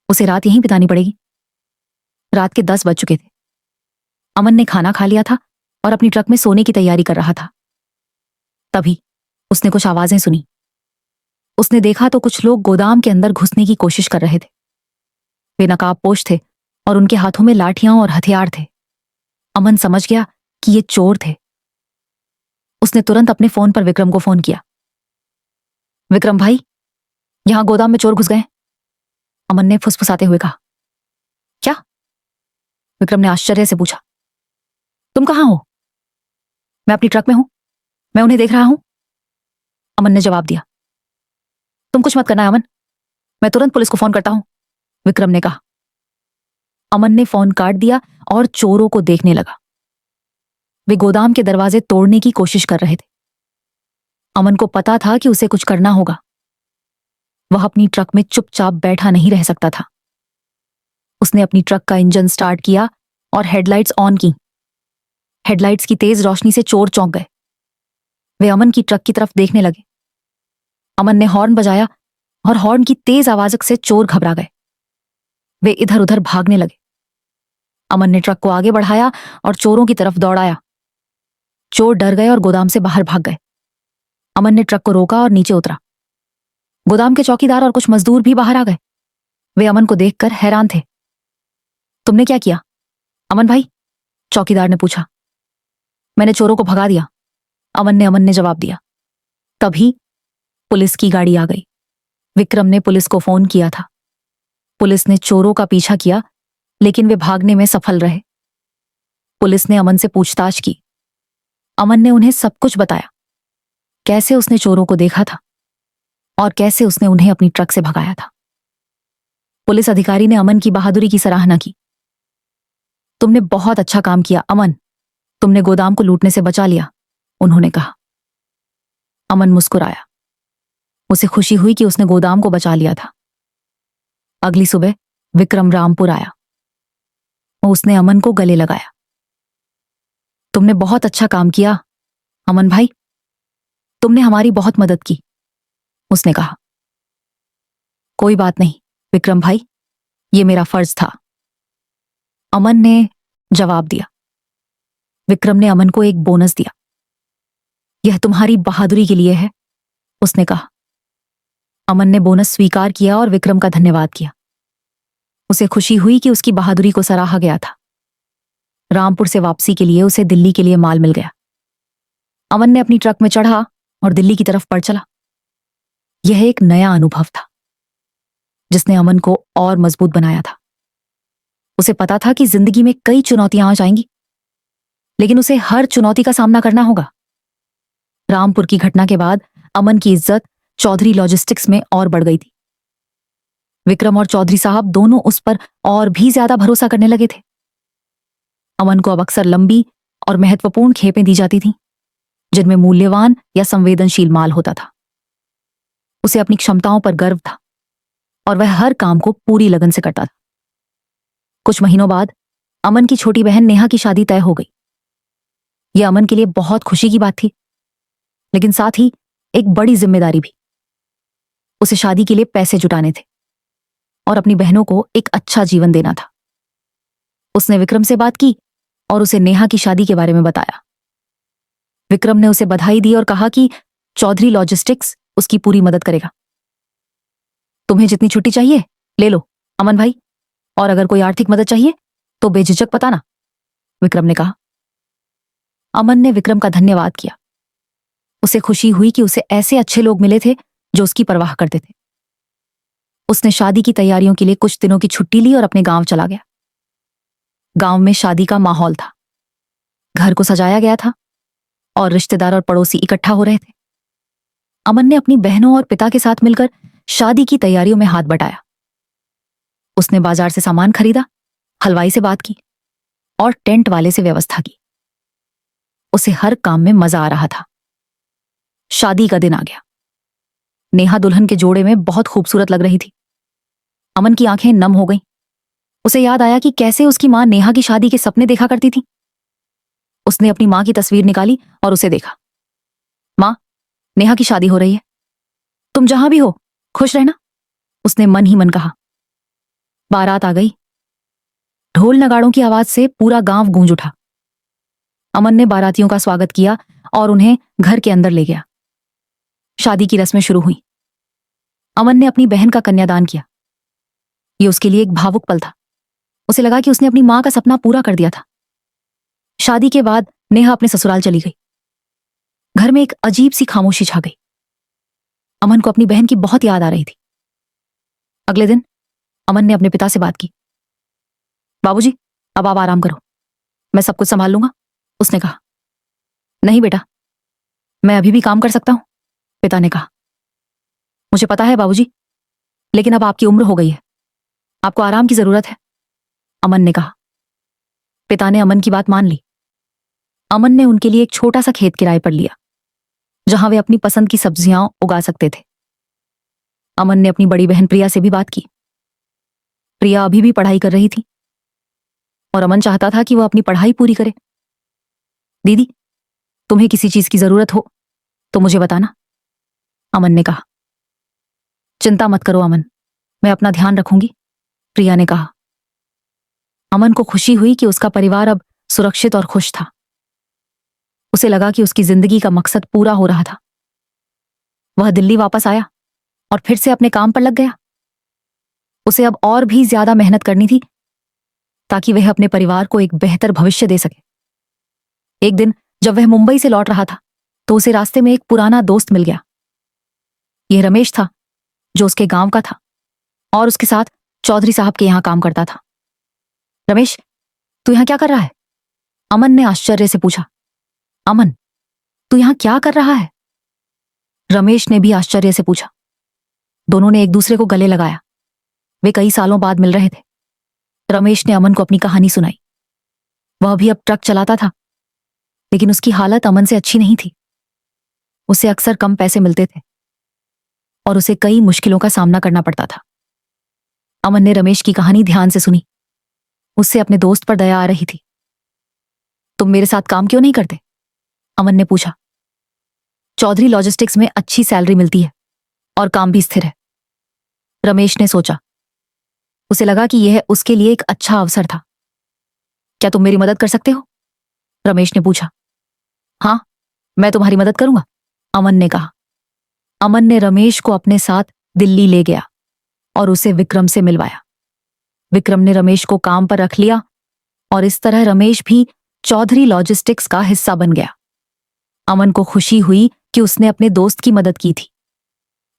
उसे रात यहीं बितानी पड़ेगी। रात के 10 बज चुके थे। अमन ने खाना खा लिया था और अपनी ट्रक में सोने की तैयारी कर रहा था। तभी उसने कुछ आवाजें सुनी। उसने देखा तो कुछ लोग गोदाम के अंदर घुसने की कोशिश कर रहे थे। वे नकाबपोश थे और उनके हाथों में लाठियां और हथियार थे। अमन समझ गया कि ये चोर थे। उसने तुरंत अपने फोन पर विक्रम को फोन किया। विक्रम भाई, यहां गोदाम में चोर घुस गए, अमन ने फुसफुसाते हुए कहा। क्या? विक्रम ने आश्चर्य से पूछा। तुम कहां हो? मैं अपनी ट्रक में हूं, मैं उन्हें देख रहा हूं, अमन ने जवाब दिया। तुम कुछ मत करना अमन, मैं तुरंत पुलिस को फोन करता हूं, विक्रम ने कहा। अमन ने फोन काट दिया और चोरों को देखने लगा। वे गोदाम के दरवाजे तोड़ने की कोशिश कर रहे थे। अमन को पता था कि उसे कुछ करना होगा। वह अपनी ट्रक में चुपचाप बैठा नहीं रह सकता था। उसने अपनी ट्रक का इंजन स्टार्ट किया और हेडलाइट्स ऑन की। हेडलाइट्स की तेज रोशनी से चोर चौंक गए। वे अमन की ट्रक की तरफ देखने लगे। अमन ने हॉर्न बजाया और हॉर्न की तेज आवाज से चोर घबरा गए। वे इधर उधर भागने लगे। अमन ने ट्रक को आगे बढ़ाया और चोरों की तरफ दौड़ाया। चोर डर गए और गोदाम से बाहर भाग गए। अमन ने ट्रक को रोका और नीचे उतरा। गोदाम के चौकीदार और कुछ मजदूर भी बाहर आ गए। वे अमन को देखकर हैरान थे। तुमने क्या किया अमन भाई? चौकीदार ने पूछा। मैंने चोरों को भगा दिया, अमन ने जवाब दिया। तभी पुलिस की गाड़ी आ गई। विक्रम ने पुलिस को फोन किया था। पुलिस ने चोरों का पीछा किया, लेकिन वे भागने में सफल रहे। पुलिस ने अमन से पूछताछ की। अमन ने उन्हें सब कुछ बताया, कैसे उसने चोरों को देखा था और कैसे उसने उन्हें अपनी ट्रक से भगाया था। पुलिस अधिकारी ने अमन की बहादुरी की सराहना की। तुमने बहुत अच्छा काम किया अमन, तुमने गोदाम को लूटने से बचा लिया, उन्होंने कहा। अमन मुस्कुराया। उसे खुशी हुई कि उसने गोदाम को बचा लिया था। अगली सुबह विक्रम रामपुर आया। उसने अमन को गले लगाया। तुमने बहुत अच्छा काम किया अमन भाई, तुमने हमारी बहुत मदद की, उसने कहा। कोई बात नहीं विक्रम भाई, ये मेरा फर्ज था, अमन ने जवाब दिया। विक्रम ने अमन को एक बोनस दिया। यह तुम्हारी बहादुरी के लिए है, उसने कहा। अमन ने बोनस स्वीकार किया और विक्रम का धन्यवाद किया। उसे खुशी हुई कि उसकी बहादुरी को सराहा गया था। रामपुर से वापसी के लिए उसे दिल्ली के लिए माल मिल गया। अमन ने अपनी ट्रक में चढ़ा और दिल्ली की तरफ बढ़ चला। यह एक नया अनुभव था जिसने अमन को और मजबूत बनाया था। उसे पता था कि जिंदगी में कई चुनौतियां आ जाएंगी, लेकिन उसे हर चुनौती का सामना करना होगा। रामपुर की घटना के बाद अमन की इज्जत चौधरी लॉजिस्टिक्स में और बढ़ गई थी। विक्रम और चौधरी साहब दोनों उस पर और भी ज्यादा भरोसा करने लगे थे। अमन को अब अक्सर लंबी और महत्वपूर्ण खेपें दी जाती थीं, जिनमें मूल्यवान या संवेदनशील माल होता था। उसे अपनी क्षमताओं पर गर्व था और वह हर काम को पूरी लगन से करता था। कुछ महीनों बाद अमन की छोटी बहन नेहा की शादी तय हो गई। यह अमन के लिए बहुत खुशी की बात थी, लेकिन साथ ही एक बड़ी जिम्मेदारी भी। उसे शादी के लिए पैसे जुटाने थे और अपनी बहनों को एक अच्छा जीवन देना था। उसने विक्रम से बात की और उसे नेहा की शादी के बारे में बताया। विक्रम ने उसे बधाई दी और कहा कि चौधरी लॉजिस्टिक्स उसकी पूरी मदद करेगा। तुम्हें जितनी छुट्टी चाहिए ले लो अमन भाई, और अगर कोई आर्थिक मदद चाहिए तो बेझिझक बताना, विक्रम ने कहा। अमन ने विक्रम का धन्यवाद किया। उसे खुशी हुई कि उसे ऐसे अच्छे लोग मिले थे जो उसकी परवाह करते थे। उसने शादी की तैयारियों के लिए कुछ दिनों की छुट्टी ली और अपने गांव चला गया। गांव में शादी का माहौल था। घर को सजाया गया था और रिश्तेदार और पड़ोसी इकट्ठा हो रहे थे। अमन ने अपनी बहनों और पिता के साथ मिलकर शादी की तैयारियों में हाथ बटाया। उसने बाजार से सामान खरीदा, हलवाई से बात की और टेंट वाले से व्यवस्था की। उसे हर काम में मजा आ रहा था। शादी का दिन आ गया। नेहा दुल्हन के जोड़े में बहुत खूबसूरत लग रही थी। अमन की आंखें नम हो गईं। उसे याद आया कि कैसे उसकी मां नेहा की शादी के सपने देखा करती थी। उसने अपनी मां की तस्वीर निकाली और उसे देखा। मां, नेहा की शादी हो रही है, तुम जहां भी हो खुश रहना, उसने मन ही मन कहा। बारात आ गई। ढोल नगाड़ों की आवाज से पूरा गांव गूंज उठा। अमन ने बारातियों का स्वागत किया और उन्हें घर के अंदर ले गया। शादी की रस्में शुरू हुई। अमन ने अपनी बहन का कन्यादान किया। यह उसके लिए एक भावुक पल था। उसे लगा कि उसने अपनी मां का सपना पूरा कर दिया था। शादी के बाद नेहा अपने ससुराल चली गई। घर में एक अजीब सी खामोशी छा गई। अमन को अपनी बहन की बहुत याद आ रही थी। अगले दिन अमन ने अपने पिता से बात की। बाबूजी, अब आप आराम करो, मैं सब कुछ संभाल लूंगा, उसने कहा। नहीं बेटा, मैं अभी भी काम कर सकता हूं, पिता ने कहा। मुझे पता है बाबूजी, लेकिन अब आपकी उम्र हो गई है, आपको आराम की जरूरत है, अमन ने कहा। पिता ने अमन की बात मान ली। अमन ने उनके लिए एक छोटा सा खेत किराए पर लिया, जहां वे अपनी पसंद की सब्जियां उगा सकते थे। अमन ने अपनी बड़ी बहन प्रिया से भी बात की। प्रिया अभी भी पढ़ाई कर रही थी और अमन चाहता था कि वह अपनी पढ़ाई पूरी करे। दीदी, तुम्हें किसी चीज की जरूरत हो तो मुझे बताना, अमन ने कहा। चिंता मत करो अमन, मैं अपना ध्यान रखूंगी, प्रिया ने कहा। अमन को खुशी हुई कि उसका परिवार अब सुरक्षित और खुश था। उसे लगा कि उसकी जिंदगी का मकसद पूरा हो रहा था। वह दिल्ली वापस आया और फिर से अपने काम पर लग गया। उसे अब और भी ज्यादा मेहनत करनी थी ताकि वह अपने परिवार को एक बेहतर भविष्य दे सके। एक दिन जब वह मुंबई से लौट रहा था तो उसे रास्ते में एक पुराना दोस्त मिल गया। यह रमेश था, जो उसके गांव का था और उसके साथ चौधरी साहब के यहां काम करता था। रमेश, तू यहां क्या कर रहा है? अमन ने आश्चर्य से पूछा। अमन, तू यहां क्या कर रहा है? रमेश ने भी आश्चर्य से पूछा। दोनों ने एक दूसरे को गले लगाया। वे कई सालों बाद मिल रहे थे। रमेश ने अमन को अपनी कहानी सुनाई। वह भी अब ट्रक चलाता था, लेकिन उसकी हालत अमन से अच्छी नहीं थी। उसे अक्सर कम पैसे मिलते थे और उसे कई मुश्किलों का सामना करना पड़ता था। अमन ने रमेश की कहानी ध्यान से सुनी। उससे अपने दोस्त पर दया आ रही थी। तुम मेरे साथ काम क्यों नहीं करते? अमन ने पूछा। चौधरी लॉजिस्टिक्स में अच्छी सैलरी मिलती है और काम भी स्थिर है, रमेश ने सोचा। उसे लगा कि यह उसके लिए एक अच्छा अवसर था। क्या तुम मेरी मदद कर सकते हो? रमेश ने पूछा। हाँ, मैं तुम्हारी मदद करूंगा, अमन ने कहा। अमन ने रमेश को अपने साथ दिल्ली ले गया और उसे विक्रम से मिलवाया। विक्रम ने रमेश को काम पर रख लिया और इस तरह रमेश भी चौधरी लॉजिस्टिक्स का हिस्सा बन गया। अमन को खुशी हुई कि उसने अपने दोस्त की मदद की थी।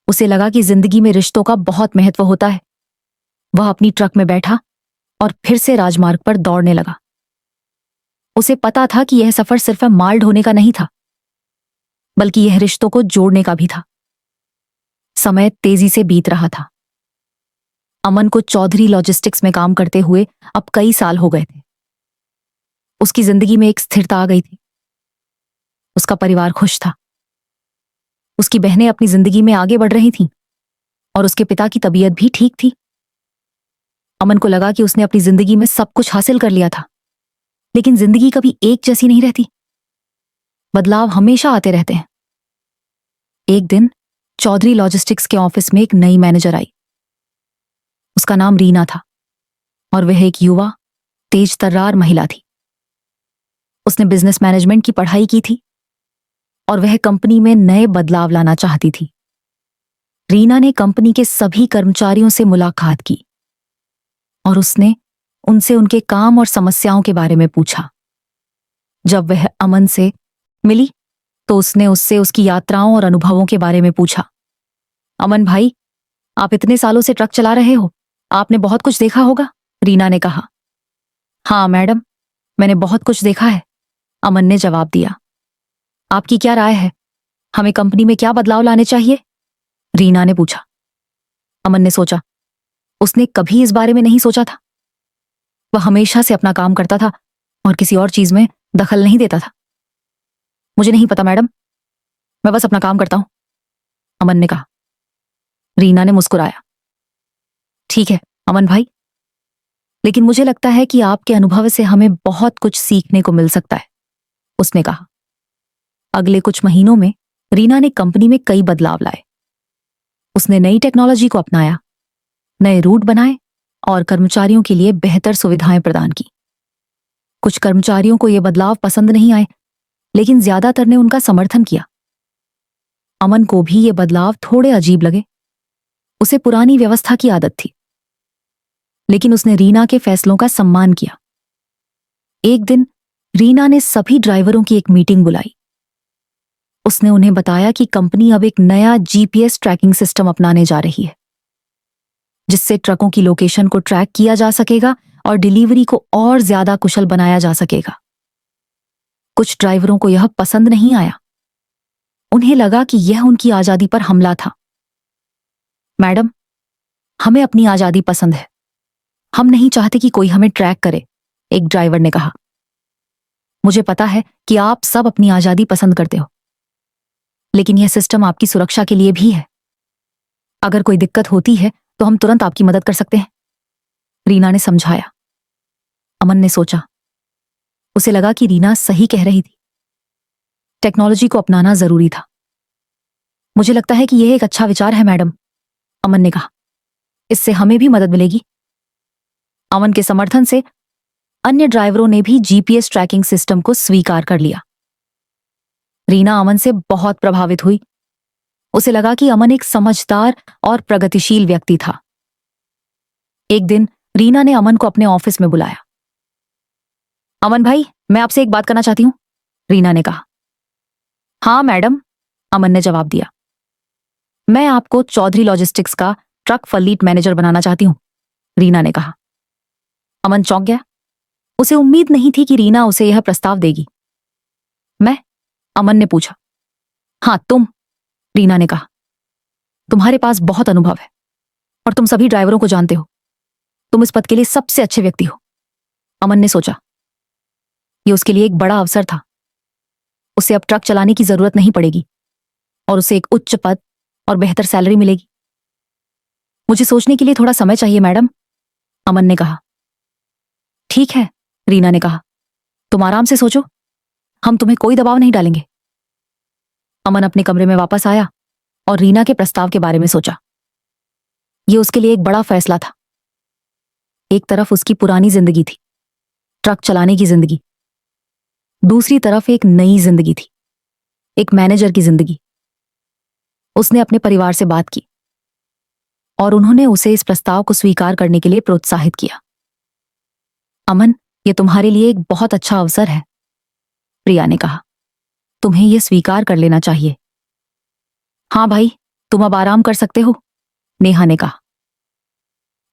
उसे लगा कि जिंदगी में रिश्तों का बहुत महत्व होता है। वह अपनी ट्रक में बैठा और फिर से राजमार्ग पर दौड़ने लगा। उसे पता था कि यह सफर सिर्फ माल ढोने का नहीं था, बल्कि यह रिश्तों को जोड़ने का भी था। समय तेजी से बीत रहा था। अमन को चौधरी लॉजिस्टिक्स में काम करते हुए अब कई साल हो गए थे। उसकी जिंदगी में एक स्थिरता आ गई थी। उसका परिवार खुश था। उसकी बहनें अपनी जिंदगी में आगे बढ़ रही थीं और उसके पिता की तबीयत भी ठीक थी। अमन को लगा कि उसने अपनी जिंदगी में सब कुछ हासिल कर लिया था, लेकिन जिंदगी कभी एक जैसी नहीं रहती। बदलाव हमेशा आते रहते हैं। एक दिन चौधरी लॉजिस्टिक्स के ऑफिस में एक नई मैनेजर आई। उसका नाम रीना था और वह एक युवा, तेज तर्रार महिला थी। उसने बिजनेस मैनेजमेंट की पढ़ाई की थी और वह कंपनी में नए बदलाव लाना चाहती थी। रीना ने कंपनी के सभी कर्मचारियों से मुलाकात की और उसने उनसे उनके काम और समस्याओं के बारे में पूछा। जब वह अमन से मिली तो उसने उससे उसकी यात्राओं और अनुभवों के बारे में पूछा। अमन भाई, आप इतने सालों से ट्रक चला रहे हो, आपने बहुत कुछ देखा होगा, रीना ने कहा। हाँ मैडम, मैंने बहुत कुछ देखा है, अमन ने जवाब दिया। आपकी क्या राय है? हमें कंपनी में क्या बदलाव लाने चाहिए? रीना ने पूछा। अमन ने सोचा। उसने कभी इस बारे में नहीं सोचा था। वह हमेशा से अपना काम करता था और किसी और चीज में दखल नहीं देता था। मुझे नहीं पता मैडम, मैं बस अपना काम करता हूं, अमन ने कहा। रीना ने मुस्कुराया। ठीक है अमन भाई, लेकिन मुझे लगता है कि आपके अनुभव से हमें बहुत कुछ सीखने को मिल सकता है, उसने कहा। अगले कुछ महीनों में रीना ने कंपनी में कई बदलाव लाए। उसने नई टेक्नोलॉजी को अपनाया, नए रूट बनाए और कर्मचारियों के लिए बेहतर सुविधाएं प्रदान की। कुछ कर्मचारियों को यह बदलाव पसंद नहीं आए, लेकिन ज्यादातर ने उनका समर्थन किया। अमन को भी ये बदलाव थोड़े अजीब लगे। उसे पुरानी व्यवस्था की आदत थी, लेकिन उसने रीना के फैसलों का सम्मान किया। एक दिन रीना ने सभी ड्राइवरों की एक मीटिंग बुलाई। उसने उन्हें बताया कि कंपनी अब एक नया जीपीएस ट्रैकिंग सिस्टम अपनाने जा रही है, जिससे ट्रकों की लोकेशन को ट्रैक किया जा सकेगा और डिलीवरी को और ज्यादा कुशल बनाया जा सकेगा। कुछ ड्राइवरों को यह पसंद नहीं आया। उन्हें लगा कि यह उनकी आजादी पर हमला था। मैडम, हमें अपनी आजादी पसंद है, हम नहीं चाहते कि कोई हमें ट्रैक करे, एक ड्राइवर ने कहा। मुझे पता है कि आप सब अपनी आजादी पसंद करते हो, लेकिन यह सिस्टम आपकी सुरक्षा के लिए भी है। अगर कोई दिक्कत होती है तो हम तुरंत आपकी मदद कर सकते हैं, रीना ने समझाया। अमन ने सोचा। उसे लगा कि रीना सही कह रही थी। टेक्नोलॉजी को अपनाना जरूरी था। मुझे लगता है कि यह एक अच्छा विचार है मैडम, अमन ने कहा। इससे हमें भी मदद मिलेगी। अमन के समर्थन से अन्य ड्राइवरों ने भी जीपीएस ट्रैकिंग सिस्टम को स्वीकार कर लिया। रीना अमन से बहुत प्रभावित हुई। उसे लगा कि अमन एक समझदार और प्रगतिशील व्यक्ति था। एक दिन रीना ने अमन को अपने ऑफिस में बुलाया। अमन भाई, मैं आपसे एक बात करना चाहती हूं, रीना ने कहा। हाँ मैडम, अमन ने जवाब दिया। मैं आपको चौधरी लॉजिस्टिक्स का ट्रक फलीट मैनेजर बनाना चाहती हूं, रीना ने कहा। अमन चौंक गया। उसे उम्मीद नहीं थी कि रीना उसे यह प्रस्ताव देगी। मैं? अमन ने पूछा। हाँ तुम, रीना ने कहा। तुम्हारे पास बहुत अनुभव है और तुम सभी ड्राइवरों को जानते हो। तुम इस पद के लिए सबसे अच्छे व्यक्ति हो। अमन ने सोचा, यह उसके लिए एक बड़ा अवसर था। उसे अब ट्रक चलाने की जरूरत नहीं पड़ेगी और उसे एक उच्च पद और बेहतर सैलरी मिलेगी। मुझे सोचने के लिए थोड़ा समय चाहिए मैडम, अमन ने कहा। ठीक है, रीना ने कहा। तुम आराम से सोचो, हम तुम्हें कोई दबाव नहीं डालेंगे। अमन अपने कमरे में वापस आया और रीना के प्रस्ताव के बारे में सोचा। यह उसके लिए एक बड़ा फैसला था। एक तरफ उसकी पुरानी जिंदगी थी, ट्रक चलाने की जिंदगी। दूसरी तरफ एक नई जिंदगी थी, एक मैनेजर की जिंदगी। उसने अपने परिवार से बात की और उन्होंने उसे इस प्रस्ताव को स्वीकार करने के लिए प्रोत्साहित किया। अमन, यह तुम्हारे लिए एक बहुत अच्छा अवसर है, प्रिया ने कहा। तुम्हें यह स्वीकार कर लेना चाहिए। हाँ भाई, तुम अब आराम कर सकते हो, नेहा ने कहा।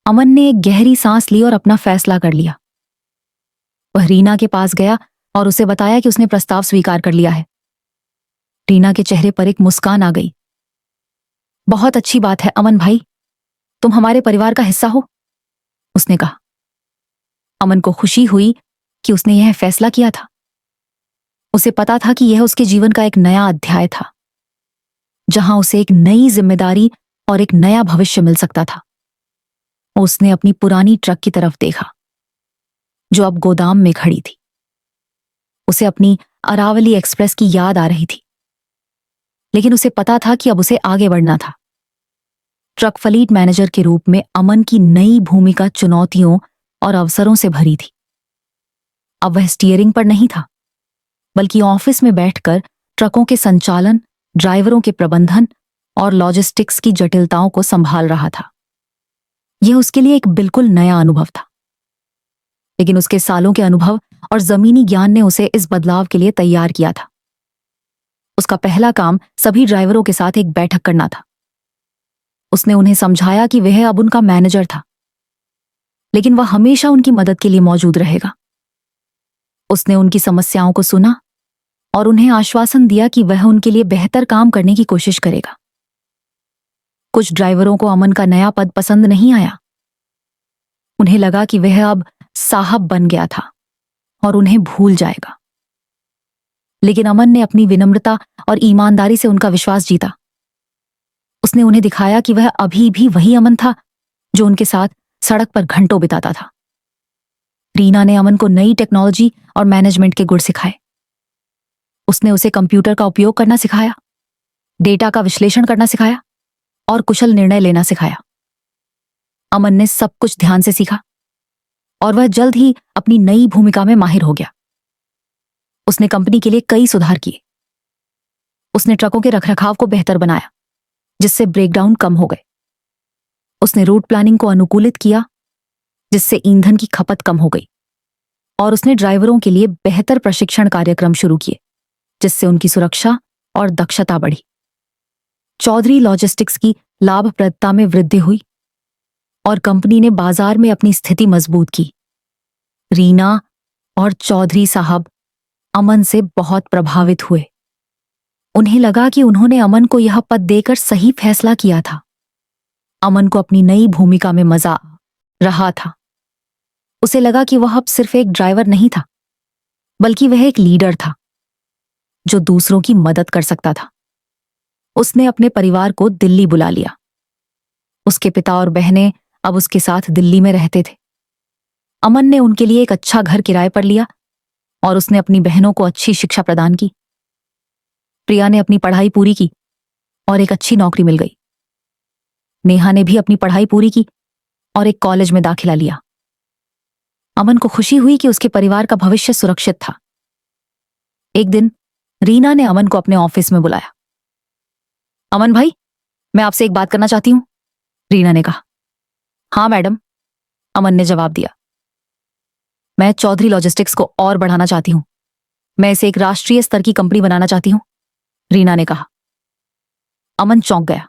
अमन ने एक गहरी सांस ली और अपना फैसला कर लिया। वह रीना के पास गया और उसे बताया कि उसने प्रस्ताव स्वीकार कर लिया है। रीना के चेहरे पर एक मुस्कान आ गई। बहुत अच्छी बात है अमन भाई, तुम हमारे परिवार का हिस्सा हो, उसने कहा। अमन को खुशी हुई कि उसने यह फैसला किया था। उसे पता था कि यह उसके जीवन का एक नया अध्याय था, जहां उसे एक नई जिम्मेदारी और एक नया भविष्य मिल सकता था। उसने अपनी पुरानी ट्रक की तरफ देखा, जो अब गोदाम में खड़ी थी। उसे अपनी अरावली एक्सप्रेस की याद आ रही थी, लेकिन उसे पता था कि अब उसे आगे बढ़ना था। ट्रक फलीट मैनेजर के रूप में अमन की नई भूमिका चुनौतियों और अवसरों से भरी थी। अब वह स्टीयरिंग पर नहीं था, बल्कि ऑफिस में बैठकर ट्रकों के संचालन, ड्राइवरों के प्रबंधन और लॉजिस्टिक्स की जटिलताओं को संभाल रहा था। यह उसके लिए एक बिल्कुल नया अनुभव था, लेकिन उसके सालों के अनुभव और जमीनी ज्ञान ने उसे इस बदलाव के लिए तैयार किया था। उसका पहला काम सभी ड्राइवरों के साथ एक बैठक करना था। उसने उन्हें समझाया कि वह अब उनका मैनेजर था, लेकिन वह हमेशा उनकी मदद के लिए मौजूद रहेगा। उसने उनकी समस्याओं को सुना और उन्हें आश्वासन दिया कि वह उनके लिए बेहतर काम करने की कोशिश करेगा। कुछ ड्राइवरों को अमन का नया पद पसंद नहीं आया। उन्हें लगा कि वह अब साहब बन गया था और उन्हें भूल जाएगा। लेकिन अमन ने अपनी विनम्रता और ईमानदारी से उनका विश्वास जीता। उसने उन्हें दिखाया कि वह अभी भी वही अमन था जो उनके साथ सड़क पर घंटों बिताता था। रीना ने अमन को नई टेक्नोलॉजी और मैनेजमेंट के गुर सिखाए। उसने उसे कंप्यूटर का उपयोग करना सिखाया, डेटा का विश्लेषण करना सिखाया और कुशल निर्णय लेना सिखाया। अमन ने सब कुछ ध्यान से सीखा और वह जल्द ही अपनी नई भूमिका में माहिर हो गया। उसने कंपनी के लिए कई सुधार किए। उसने ट्रकों के रखरखाव को बेहतर बनाया, जिससे ब्रेकडाउन कम हो गए। उसने रूट प्लानिंग को अनुकूलित किया, जिससे ईंधन की खपत कम हो गई। और उसने ड्राइवरों के लिए बेहतर प्रशिक्षण कार्यक्रम शुरू किए, जिससे उनकी सुरक्षा और दक्षता बढ़ी। चौधरी लॉजिस्टिक्स की लाभप्रदता में वृद्धि हुई और कंपनी ने बाजार में अपनी स्थिति मजबूत की। रीना और चौधरी साहब अमन से बहुत प्रभावित हुए। उन्हें लगा कि उन्होंने अमन को यह पद देकर सही फैसला किया था। अमन को अपनी नई भूमिका में मजा आ रहा था। उसे लगा कि वह अब सिर्फ एक ड्राइवर नहीं था, बल्कि वह एक लीडर था जो दूसरों की मदद कर सकता था। उसने अपने परिवार को दिल्ली बुला लिया। उसके पिता और बहनें अब उसके साथ दिल्ली में रहते थे। अमन ने उनके लिए एक अच्छा घर किराए पर लिया और उसने अपनी बहनों को अच्छी शिक्षा प्रदान की। प्रिया ने अपनी पढ़ाई पूरी की और एक अच्छी नौकरी मिल गई। नेहा ने भी अपनी पढ़ाई पूरी की और एक कॉलेज में दाखिला लिया। अमन को खुशी हुई कि उसके परिवार का भविष्य सुरक्षित था। एक दिन रीना ने अमन को अपने ऑफिस में बुलाया। अमन भाई, मैं आपसे एक बात करना चाहती हूं, रीना ने कहा। हाँ मैडम, अमन ने जवाब दिया। मैं चौधरी लॉजिस्टिक्स को और बढ़ाना चाहती हूं। मैं इसे एक राष्ट्रीय स्तर की कंपनी बनाना चाहती हूं, रीना ने कहा। अमन चौंक गया।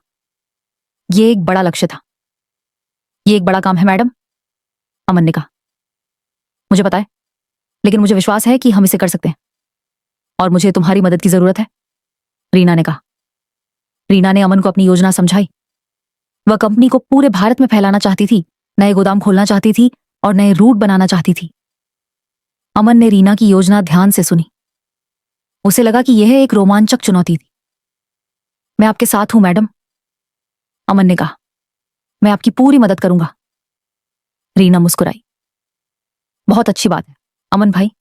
यह एक बड़ा लक्ष्य था। यह एक बड़ा काम है मैडम, अमन ने कहा। मुझे पता है, लेकिन मुझे विश्वास है कि हम इसे कर सकते हैं और मुझे तुम्हारी मदद की जरूरत है, रीना ने कहा। रीना ने अमन को अपनी योजना समझाई। वह कंपनी को पूरे भारत में फैलाना चाहती थी, नए गोदाम खोलना चाहती थी और नए रूट बनाना चाहती थी। अमन ने रीना की योजना ध्यान से सुनी। उसे लगा कि यह एक रोमांचक चुनौती थी। मैं आपके साथ हूं मैडम, अमन ने कहा। मैं आपकी पूरी मदद करूंगा, रीना मुस्कुराई। बहुत अच्छी बात है अमन भाई,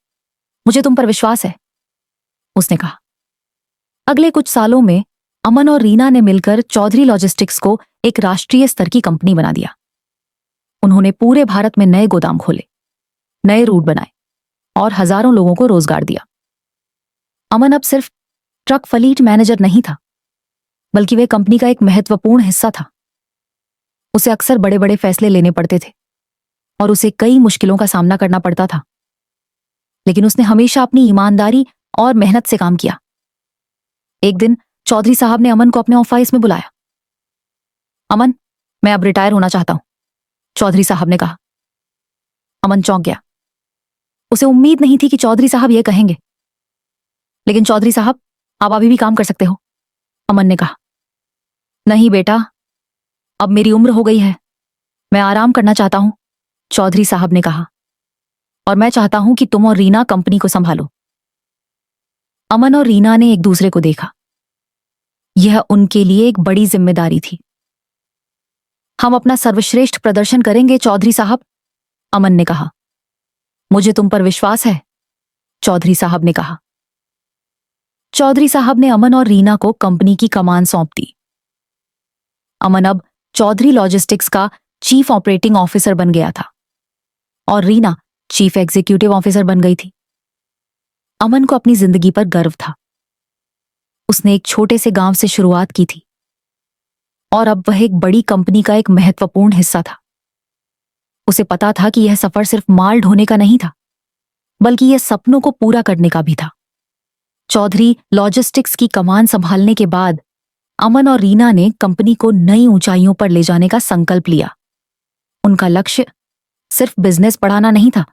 मुझे तुम पर विश्वास है, उसने कहा। अगले कुछ सालों में अमन और रीना ने मिलकर चौधरी लॉजिस्टिक्स को एक राष्ट्रीय स्तर की कंपनी बना दिया। उन्होंने पूरे भारत में नए गोदाम खोले, नए रूट बनाए और हजारों लोगों को रोजगार दिया। अमन अब सिर्फ ट्रक फ्लीट मैनेजर नहीं था, बल्कि वह कंपनी का एक महत्वपूर्ण हिस्सा था। उसे अक्सर बड़े बड़े फैसले लेने पड़ते थे और उसे कई मुश्किलों का सामना करना पड़ता था, लेकिन उसने हमेशा अपनी ईमानदारी और मेहनत से काम किया। एक दिन चौधरी साहब ने अमन को अपने ऑफिस में बुलाया। अमन, मैं अब रिटायर होना चाहता हूं, चौधरी साहब ने कहा। अमन चौंक गया। उसे उम्मीद नहीं थी कि चौधरी साहब यह कहेंगे। लेकिन चौधरी साहब, आप अभी भी काम कर सकते हो, अमन ने कहा। नहीं बेटा, अब मेरी उम्र हो गई है, मैं आराम करना चाहता हूं, चौधरी साहब ने कहा। और मैं चाहता हूं कि तुम और रीना कंपनी को संभालो। अमन और रीना ने एक दूसरे को देखा। यह उनके लिए एक बड़ी जिम्मेदारी थी। हम अपना सर्वश्रेष्ठ प्रदर्शन करेंगे चौधरी साहब, अमन ने कहा। मुझे तुम पर विश्वास है, चौधरी साहब ने कहा। चौधरी साहब ने अमन और रीना को कंपनी की कमान सौंप दी। अमन अब चौधरी लॉजिस्टिक्स का चीफ ऑपरेटिंग ऑफिसर बन गया था और रीना चीफ एग्जीक्यूटिव ऑफिसर बन गई थी। अमन को अपनी जिंदगी पर गर्व था। उसने एक छोटे से गांव से शुरुआत की थी और अब वह एक बड़ी कंपनी का एक महत्वपूर्ण हिस्सा था। उसे पता था कि यह सफर सिर्फ माल ढोने का नहीं था, बल्कि यह सपनों को पूरा करने का भी था। चौधरी लॉजिस्टिक्स की कमान संभालने के बाद अमन और रीना ने कंपनी को नई ऊंचाइयों पर ले जाने का संकल्प लिया। उनका लक्ष्य सिर्फ बिजनेस बढ़ाना नहीं था,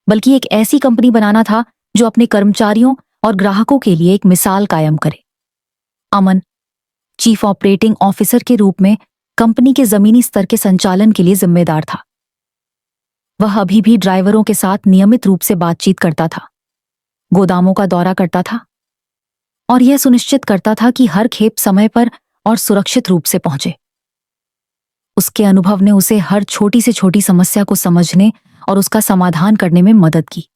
बल्कि एक ऐसी कंपनी बनाना था जो अपने कर्मचारियों और ग्राहकों के लिए एक मिसाल कायम करे। अमन चीफ ऑपरेटिंग ऑफिसर के रूप में कंपनी के जमीनी स्तर के संचालन के लिए जिम्मेदार था। वह अभी भी ड्राइवरों के साथ नियमित रूप से बातचीत करता था, गोदामों का दौरा करता था और यह सुनिश्चित करता था कि हर खेप समय पर और सुरक्षित रूप से पहुंचे। उसके अनुभव ने उसे हर छोटी से छोटी समस्या को समझने और उसका समाधान करने में मदद की।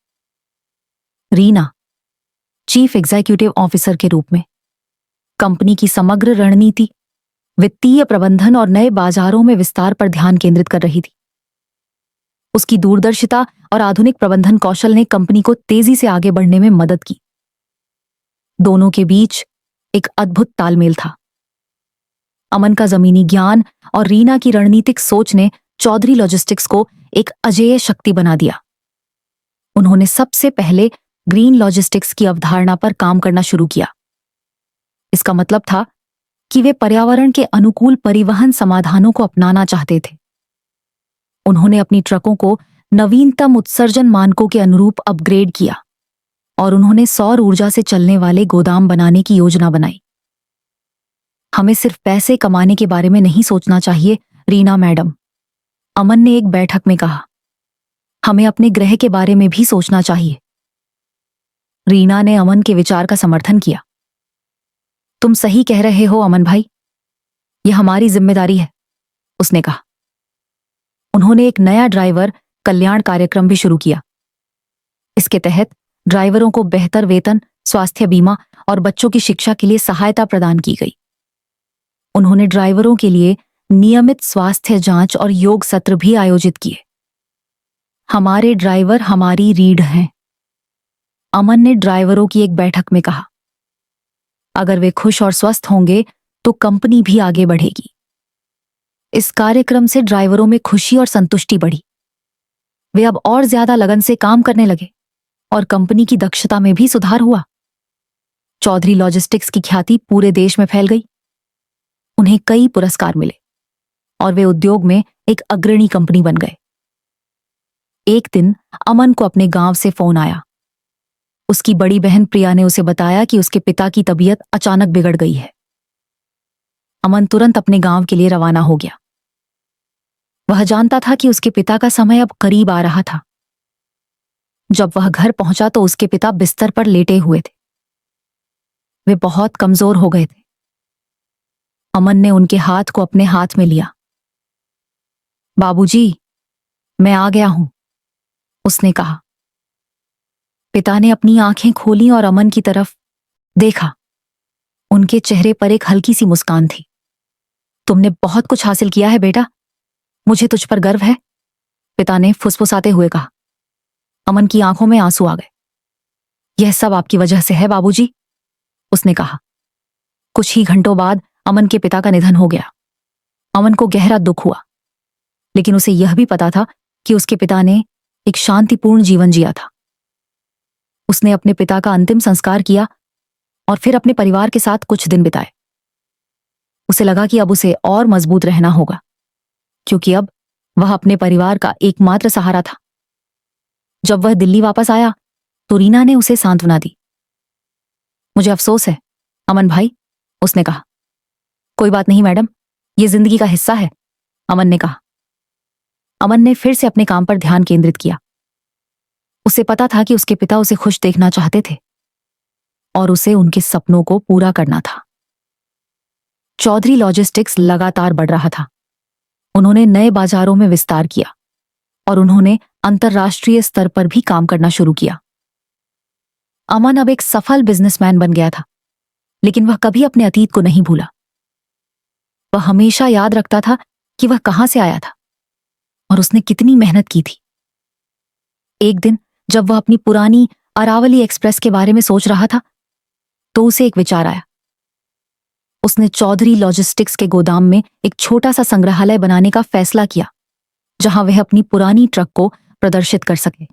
रीना चीफ एग्जीक्यूटिव ऑफिसर के रूप में कंपनी की समग्र रणनीति, वित्तीय प्रबंधन और नए बाजारों में विस्तार पर ध्यान केंद्रित कर रही थी। उसकी दूरदर्शिता और आधुनिक प्रबंधन कौशल ने कंपनी को तेजी से आगे बढ़ने में मदद की। दोनों के बीच एक अद्भुत तालमेल था। अमन का जमीनी ज्ञान और रीना की रणनीतिक सोच ने चौधरी लॉजिस्टिक्स को एक अजेय शक्ति बना दिया। उन्होंने सबसे पहले ग्रीन लॉजिस्टिक्स की अवधारणा पर काम करना शुरू किया। इसका मतलब था कि वे पर्यावरण के अनुकूल परिवहन समाधानों को अपनाना चाहते थे। उन्होंने अपनी ट्रकों को नवीनतम उत्सर्जन मानकों के अनुरूप अपग्रेड किया और उन्होंने सौर ऊर्जा से चलने वाले गोदाम बनाने की योजना बनाई। हमें सिर्फ पैसे कमाने के बारे में नहीं सोचना चाहिए रीना मैडम, अमन ने एक बैठक में कहा। हमें अपने ग्रह के बारे में भी सोचना चाहिए। रीना ने अमन के विचार का समर्थन किया। तुम सही कह रहे हो अमन भाई, यह हमारी जिम्मेदारी है, उसने कहा। उन्होंने एक नया ड्राइवर कल्याण कार्यक्रम भी शुरू किया। इसके तहत ड्राइवरों को बेहतर वेतन, स्वास्थ्य बीमा और बच्चों की शिक्षा के लिए सहायता प्रदान की गई। उन्होंने ड्राइवरों के लिए नियमित स्वास्थ्य जांच और योग सत्र भी आयोजित किए। हमारे ड्राइवर हमारी रीढ़ हैं, अमन ने ड्राइवरों की एक बैठक में कहा। अगर वे खुश और स्वस्थ होंगे तो कंपनी भी आगे बढ़ेगी। इस कार्यक्रम से ड्राइवरों में खुशी और संतुष्टि बढ़ी। वे अब और ज्यादा लगन से काम करने लगे और कंपनी की दक्षता में भी सुधार हुआ। चौधरी लॉजिस्टिक्स की ख्याति पूरे देश में फैल गई। उन्हें कई पुरस्कार मिले और वे उद्योग में एक अग्रणी कंपनी बन गए। एक दिन अमन को अपने गांव से फोन आया। उसकी बड़ी बहन प्रिया ने उसे बताया कि उसके पिता की तबीयत अचानक बिगड़ गई है। अमन तुरंत अपने गांव के लिए रवाना हो गया। वह जानता था कि उसके पिता का समय अब करीब आ रहा था। जब वह घर पहुंचा तो उसके पिता बिस्तर पर लेटे हुए थे। वे बहुत कमजोर हो गए थे। अमन ने उनके हाथ को अपने हाथ में लिया। बाबूजी, मैं आ गया हूं, उसने कहा। पिता ने अपनी आंखें खोली और अमन की तरफ देखा। उनके चेहरे पर एक हल्की सी मुस्कान थी। तुमने बहुत कुछ हासिल किया है बेटा, मुझे तुझ पर गर्व है, पिता ने फुसफुसाते हुए कहा। अमन की आंखों में आंसू आ गए। यह सब आपकी वजह से है बाबूजी, उसने कहा। कुछ ही घंटों बाद अमन के पिता का निधन हो गया। अमन को गहरा दुख हुआ, लेकिन उसे यह भी पता था कि उसके पिता ने एक शांतिपूर्ण जीवन जिया था। उसने अपने पिता का अंतिम संस्कार किया और फिर अपने परिवार के साथ कुछ दिन बिताए। उसे लगा कि अब उसे और मजबूत रहना होगा, क्योंकि अब वह अपने परिवार का एकमात्र सहारा था। जब वह दिल्ली वापस आया तो रीना ने उसे सांत्वना दी। मुझे अफसोस है अमन भाई, उसने कहा। कोई बात नहीं मैडम, यह जिंदगी का हिस्सा है, अमन ने कहा। अमन ने फिर से अपने काम पर ध्यान केंद्रित किया। उसे पता था कि उसके पिता उसे खुश देखना चाहते थे और उसे उनके सपनों को पूरा करना था। चौधरी लॉजिस्टिक्स लगातार बढ़ रहा था। उन्होंने नए बाजारों में विस्तार किया और उन्होंने अंतर्राष्ट्रीय स्तर पर भी काम करना शुरू किया। अमन अब एक सफल बिजनेसमैन बन गया था, लेकिन वह कभी अपने अतीत को नहीं भूला। वह हमेशा याद रखता था कि वह कहां से आया था और उसने कितनी मेहनत की थी। एक दिन जब वह अपनी पुरानी अरावली एक्सप्रेस के बारे में सोच रहा था तो उसे एक विचार आया। उसने चौधरी लॉजिस्टिक्स के गोदाम में एक छोटा सा संग्रहालय बनाने का फैसला किया, जहां वह अपनी पुरानी ट्रक को प्रदर्शित कर सके।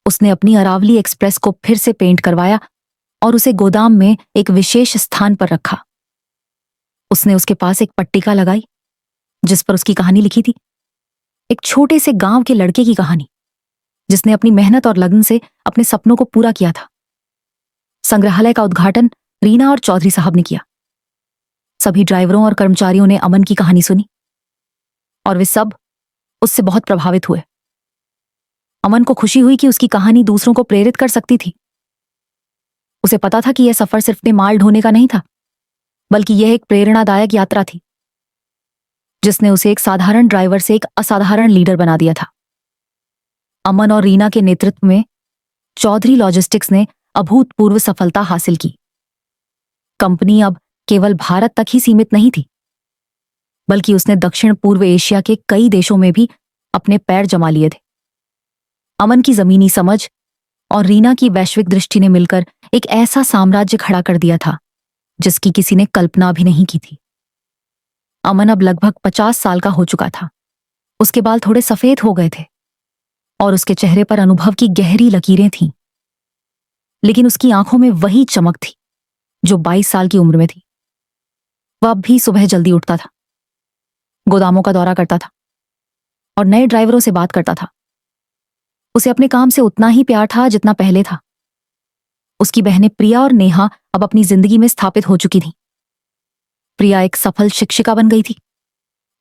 उसने अपनी अरावली एक्सप्रेस को फिर से पेंट करवाया और उसे गोदाम में एक विशेष स्थान पर रखा। उसने उसके पास एक पट्टिका लगाई जिस पर उसकी कहानी लिखी थी, एक छोटे से गांव के लड़के की कहानी जिसने अपनी मेहनत और लगन से अपने सपनों को पूरा किया था। संग्रहालय का उद्घाटन रीना और चौधरी साहब ने किया। सभी ड्राइवरों और कर्मचारियों ने अमन की कहानी सुनी और वे सब उससे बहुत प्रभावित हुए। अमन को खुशी हुई कि उसकी कहानी दूसरों को प्रेरित कर सकती थी। उसे पता था कि यह सफर सिर्फ ने माल ढोने का नहीं था, बल्कि यह एक प्रेरणादायक यात्रा थी जिसने उसे एक साधारण ड्राइवर से एक असाधारण लीडर बना दिया था। अमन और रीना के नेतृत्व में चौधरी लॉजिस्टिक्स ने अभूतपूर्व सफलता हासिल की। कंपनी अब केवल भारत तक ही सीमित नहीं थी, बल्कि उसने दक्षिण पूर्व एशिया के कई देशों में भी अपने पैर जमा लिए थे। अमन की जमीनी समझ और रीना की वैश्विक दृष्टि ने मिलकर एक ऐसा साम्राज्य खड़ा कर दिया था जिसकी किसी ने कल्पना भी नहीं की थी। अमन अब लगभग 50 साल का हो चुका था। उसके बाल थोड़े सफेद हो गए थे और उसके चेहरे पर अनुभव की गहरी लकीरें थीं, लेकिन उसकी आंखों में वही चमक थी जो 22 साल की उम्र में थी। वह अब भी सुबह जल्दी उठता था, गोदामों का दौरा करता था और नए ड्राइवरों से बात करता था। उसे अपने काम से उतना ही प्यार था जितना पहले था। उसकी बहनें प्रिया और नेहा अब अपनी जिंदगी में स्थापित हो चुकी थीं। प्रिया एक सफल शिक्षिका बन गई थी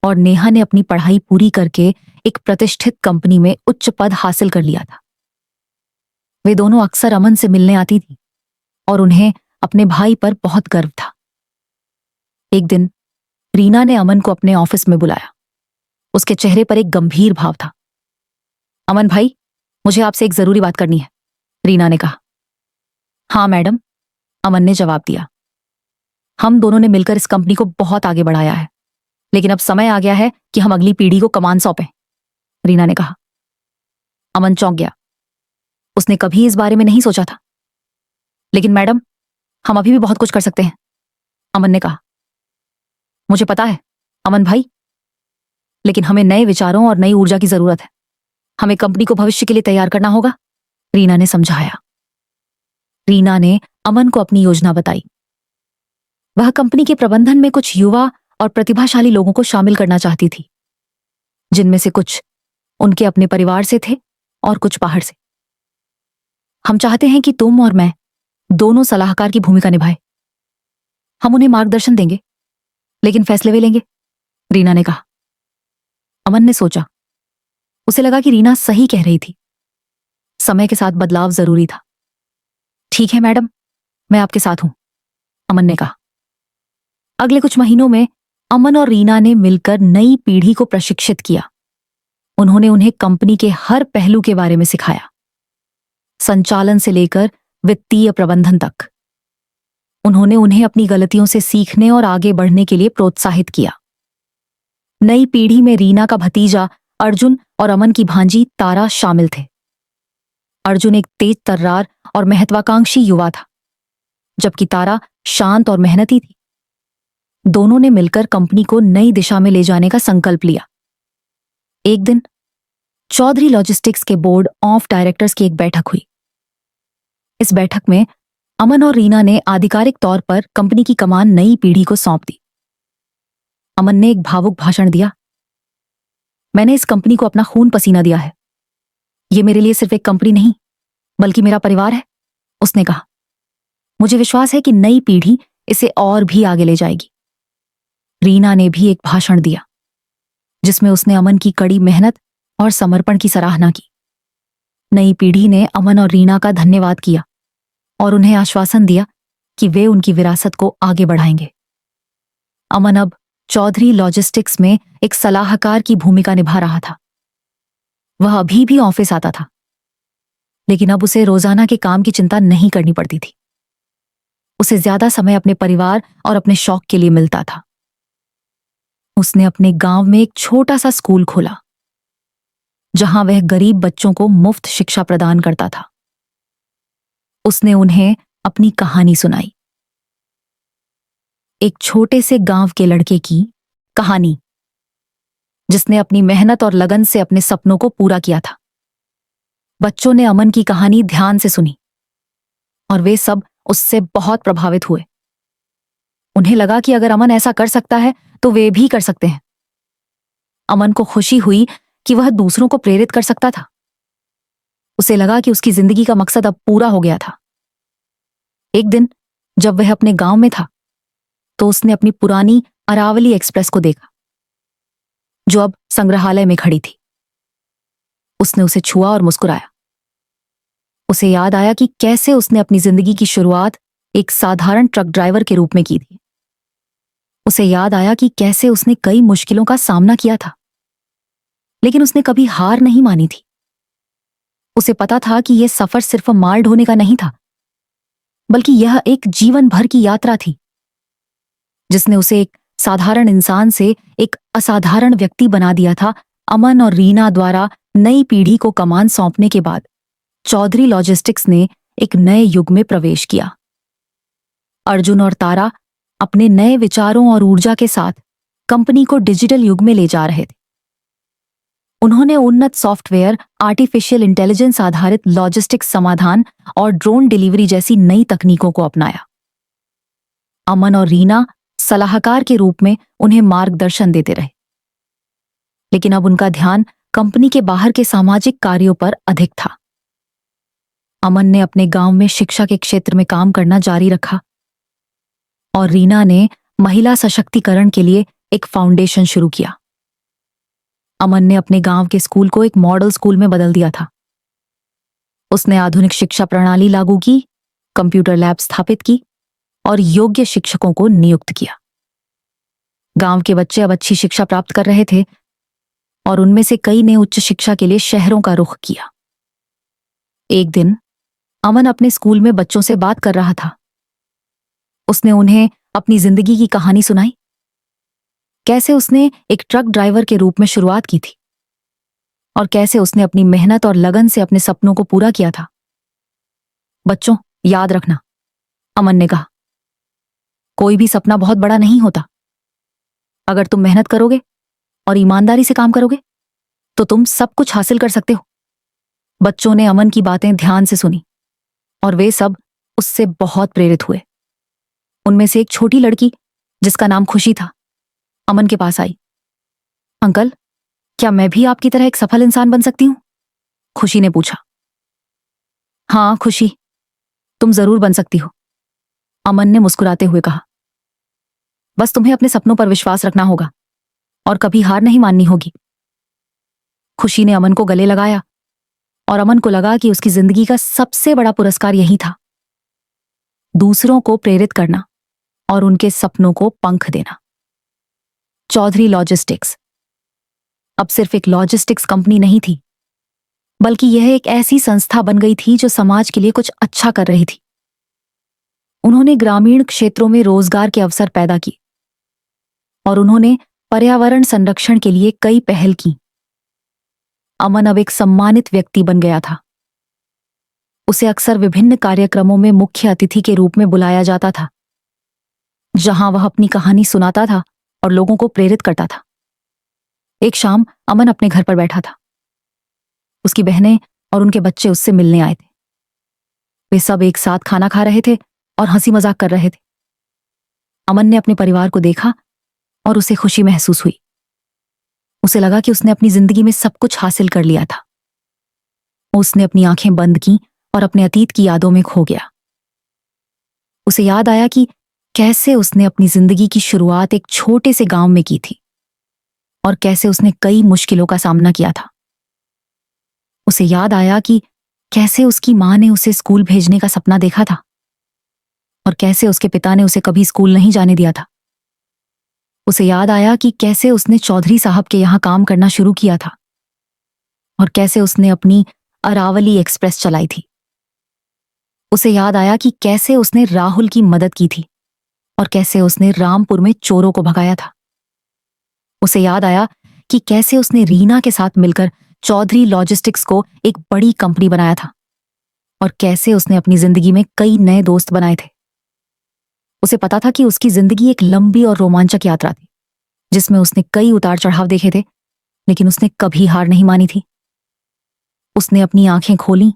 और नेहा ने अपनी पढ़ाई पूरी करके एक प्रतिष्ठित कंपनी में उच्च पद हासिल कर लिया था। वे दोनों अक्सर अमन से मिलने आती थी और उन्हें अपने भाई पर बहुत गर्व था। एक दिन रीना ने अमन को अपने ऑफिस में बुलाया। उसके चेहरे पर एक गंभीर भाव था। अमन भाई, मुझे आपसे एक जरूरी बात करनी है, रीना ने कहा। हाँ मैडम, अमन ने जवाब दिया। हम दोनों ने मिलकर इस कंपनी को बहुत आगे बढ़ाया है, लेकिन अब समय आ गया है कि हम अगली पीढ़ी को कमान सौंपें, रीना ने कहा। अमन चौंक गया। उसने कभी इस बारे में नहीं सोचा था। लेकिन मैडम, हम अभी भी बहुत कुछ कर सकते हैं, अमन ने कहा। मुझे पता है अमन भाई, लेकिन हमें नए विचारों और नई ऊर्जा की जरूरत है। हमें कंपनी को भविष्य के लिए तैयार करना होगा, रीना ने समझाया। रीना ने अमन को अपनी योजना बताई। वह कंपनी के प्रबंधन में कुछ युवा और प्रतिभाशाली लोगों को शामिल करना चाहती थी, जिनमें से कुछ उनके अपने परिवार से थे और कुछ बाहर से। हम चाहते हैं कि तुम और मैं दोनों सलाहकार की भूमिका निभाएं। हम उन्हें मार्गदर्शन देंगे, लेकिन फैसले वे लेंगे, रीना ने कहा। अमन ने सोचा। उसे लगा कि रीना सही कह रही थी। समय के साथ बदलाव जरूरी था। ठीक है मैडम, मैं आपके साथ हूं, अमन ने कहा। अगले कुछ महीनों में अमन और रीना ने मिलकर नई पीढ़ी को प्रशिक्षित किया। उन्होंने उन्हें कंपनी के हर पहलू के बारे में सिखाया, संचालन से लेकर वित्तीय प्रबंधन तक। उन्होंने उन्हें अपनी गलतियों से सीखने और आगे बढ़ने के लिए प्रोत्साहित किया। नई पीढ़ी में रीना का भतीजा अर्जुन और अमन की भांजी तारा शामिल थे। अर्जुन एक तेज तर्रार और महत्वाकांक्षी युवा था, जबकि तारा शांत और मेहनती थी। दोनों ने मिलकर कंपनी को नई दिशा में ले जाने का संकल्प लिया। एक दिन चौधरी लॉजिस्टिक्स के बोर्ड ऑफ डायरेक्टर्स की एक बैठक हुई। इस बैठक में अमन और रीना ने आधिकारिक तौर पर कंपनी की कमान नई पीढ़ी को सौंप दी। अमन ने एक भावुक भाषण दिया। मैंने इस कंपनी को अपना खून पसीना दिया है। यह मेरे लिए सिर्फ एक कंपनी नहीं, बल्कि मेरा परिवार है, उसने कहा। मुझे विश्वास है कि नई पीढ़ी इसे और भी आगे ले जाएगी। रीना ने भी एक भाषण दिया, जिसमें उसने अमन की कड़ी मेहनत और समर्पण की सराहना की। नई पीढ़ी ने अमन और रीना का धन्यवाद किया और उन्हें आश्वासन दिया कि वे उनकी विरासत को आगे बढ़ाएंगे। अमन अब चौधरी लॉजिस्टिक्स में एक सलाहकार की भूमिका निभा रहा था। वह अभी भी ऑफिस आता था, लेकिन अब उसे रोजाना के काम की चिंता नहीं करनी पड़ती थी। उसे ज्यादा समय अपने परिवार और अपने शौक के लिए मिलता था। उसने अपने गांव में एक छोटा सा स्कूल खोला, जहां वह गरीब बच्चों को मुफ्त शिक्षा प्रदान करता था। उसने उन्हें अपनी कहानी सुनाई, एक छोटे से गांव के लड़के की कहानी, जिसने अपनी मेहनत और लगन से अपने सपनों को पूरा किया था। बच्चों ने अमन की कहानी ध्यान से सुनी और वे सब उससे बहुत प्रभावित हुए। उन्हें लगा कि अगर अमन ऐसा कर सकता है तो वे भी कर सकते हैं। अमन को खुशी हुई कि वह दूसरों को प्रेरित कर सकता था। उसे लगा कि उसकी जिंदगी का मकसद अब पूरा हो गया था। एक दिन जब वह अपने गांव में था, तो उसने अपनी पुरानी अरावली एक्सप्रेस को देखा, जो अब संग्रहालय में खड़ी थी। उसने उसे छुआ और मुस्कुराया। उसे याद आया कि कैसे उसने अपनी जिंदगी की शुरुआत एक साधारण ट्रक ड्राइवर के रूप में की थी। उसे याद आया कि कैसे उसने कई मुश्किलों का सामना किया था, लेकिन उसने कभी हार नहीं मानी थी। उसे पता था कि यह सफर सिर्फ माल ढोने का नहीं था, बल्कि यह एक जीवन भर की यात्रा थी, जिसने उसे एक साधारण इंसान से एक असाधारण व्यक्ति बना दिया था। अमन और रीना द्वारा नई पीढ़ी को कमान सौंपने के बाद चौधरी लॉजिस्टिक्स ने एक नए युग में प्रवेश किया। अर्जुन और तारा अपने नए विचारों और ऊर्जा के साथ कंपनी को डिजिटल युग में ले जा रहे थे। उन्होंने उन्नत सॉफ्टवेयर, आर्टिफिशियल इंटेलिजेंस आधारित लॉजिस्टिक्स समाधान और ड्रोन डिलीवरी जैसी नई तकनीकों को अपनाया। अमन और रीना सलाहकार के रूप में उन्हें मार्गदर्शन देते रहे, लेकिन अब उनका ध्यान कंपनी के बाहर के सामाजिक कार्यों पर अधिक था। अमन ने अपने गांव में शिक्षा के क्षेत्र में काम करना जारी रखा और रीना ने महिला सशक्तिकरण के लिए एक फाउंडेशन शुरू किया। अमन ने अपने गांव के स्कूल को एक मॉडल स्कूल में बदल दिया था। उसने आधुनिक शिक्षा प्रणाली लागू की, कंप्यूटर लैब स्थापित की और योग्य शिक्षकों को नियुक्त किया। गांव के बच्चे अब अच्छी शिक्षा प्राप्त कर रहे थे और उनमें से कई ने उच्च शिक्षा के लिए शहरों का रुख किया। एक दिन अमन अपने स्कूल में बच्चों से बात कर रहा था। उसने उन्हें अपनी जिंदगी की कहानी सुनाई। कैसे उसने एक ट्रक ड्राइवर के रूप में शुरुआत की थी और कैसे उसने अपनी मेहनत और लगन से अपने सपनों को पूरा किया था। बच्चों, याद रखना, अमन ने कहा, कोई भी सपना बहुत बड़ा नहीं होता। अगर तुम मेहनत करोगे और ईमानदारी से काम करोगे तो तुम सब कुछ हासिल कर सकते हो। बच्चों ने अमन की बातें ध्यान से सुनी और वे सब उससे बहुत प्रेरित हुए। उनमें से एक छोटी लड़की जिसका नाम खुशी था, अमन के पास आई। अंकल, क्या मैं भी आपकी तरह एक सफल इंसान बन सकती हूं? खुशी ने पूछा। हाँ खुशी, तुम जरूर बन सकती हो, अमन ने मुस्कुराते हुए कहा। बस तुम्हें अपने सपनों पर विश्वास रखना होगा और कभी हार नहीं माननी होगी। खुशी ने अमन को गले लगाया और अमन को लगा कि उसकी जिंदगी का सबसे बड़ा पुरस्कार यही था, दूसरों को प्रेरित करना और उनके सपनों को पंख देना। चौधरी लॉजिस्टिक्स अब सिर्फ एक लॉजिस्टिक्स कंपनी नहीं थी, बल्कि यह एक ऐसी संस्था बन गई थी जो समाज के लिए कुछ अच्छा कर रही थी। उन्होंने ग्रामीण क्षेत्रों में रोजगार के अवसर पैदा किए और उन्होंने पर्यावरण संरक्षण के लिए कई पहल की। अमन अब एक सम्मानित व्यक्ति बन गया था। उसे अक्सर विभिन्न कार्यक्रमों में मुख्य अतिथि के रूप में बुलाया जाता था, जहां वह अपनी कहानी सुनाता था और लोगों को प्रेरित करता था। एक शाम अमन अपने घर पर बैठा था। उसकी बहनें और उनके बच्चे उससे मिलने आए थे। वे सब एक साथ खाना खा रहे थे और हंसी मजाक कर रहे थे। अमन ने अपने परिवार को देखा और उसे खुशी महसूस हुई। उसे लगा कि उसने अपनी जिंदगी में सब कुछ हासिल कर लिया था। उसने अपनी आंखें बंद की और अपने अतीत की यादों में खो गया। उसे याद आया कि कैसे उसने अपनी जिंदगी की शुरुआत एक छोटे से गांव में की थी और कैसे उसने कई मुश्किलों का सामना किया था। उसे याद आया कि कैसे उसकी मां ने उसे स्कूल भेजने का सपना देखा था और कैसे उसके पिता ने उसे कभी स्कूल नहीं जाने दिया था। उसे याद आया कि कैसे उसने चौधरी साहब के यहां काम करना शुरू किया था और कैसे उसने अपनी अरावली एक्सप्रेस चलाई थी। उसे याद आया कि कैसे उसने राहुल की मदद की थी और कैसे उसने रामपुर में चोरों को भगाया था। उसे याद आया कि कैसे उसने रीना के साथ मिलकर चौधरी लॉजिस्टिक्स को एक बड़ी कंपनी बनाया था और कैसे उसने अपनी जिंदगी में कई नए दोस्त बनाए थे। उसे पता था कि उसकी जिंदगी एक लंबी और रोमांचक यात्रा थी, जिसमें उसने कई उतार चढ़ाव देखे थे, लेकिन उसने कभी हार नहीं मानी थी। उसने अपनी आंखें खोली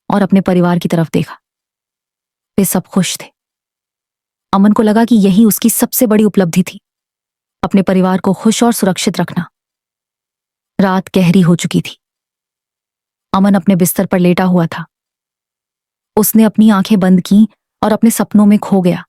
और अपने परिवार की तरफ देखा। वे सब खुश थे। अमन को लगा कि यही उसकी सबसे बड़ी उपलब्धि थी, अपने परिवार को खुश और सुरक्षित रखना। रात गहरी हो चुकी थी। अमन अपने बिस्तर पर लेटा हुआ था। उसने अपनी आंखें बंद की और अपने सपनों में खो गया।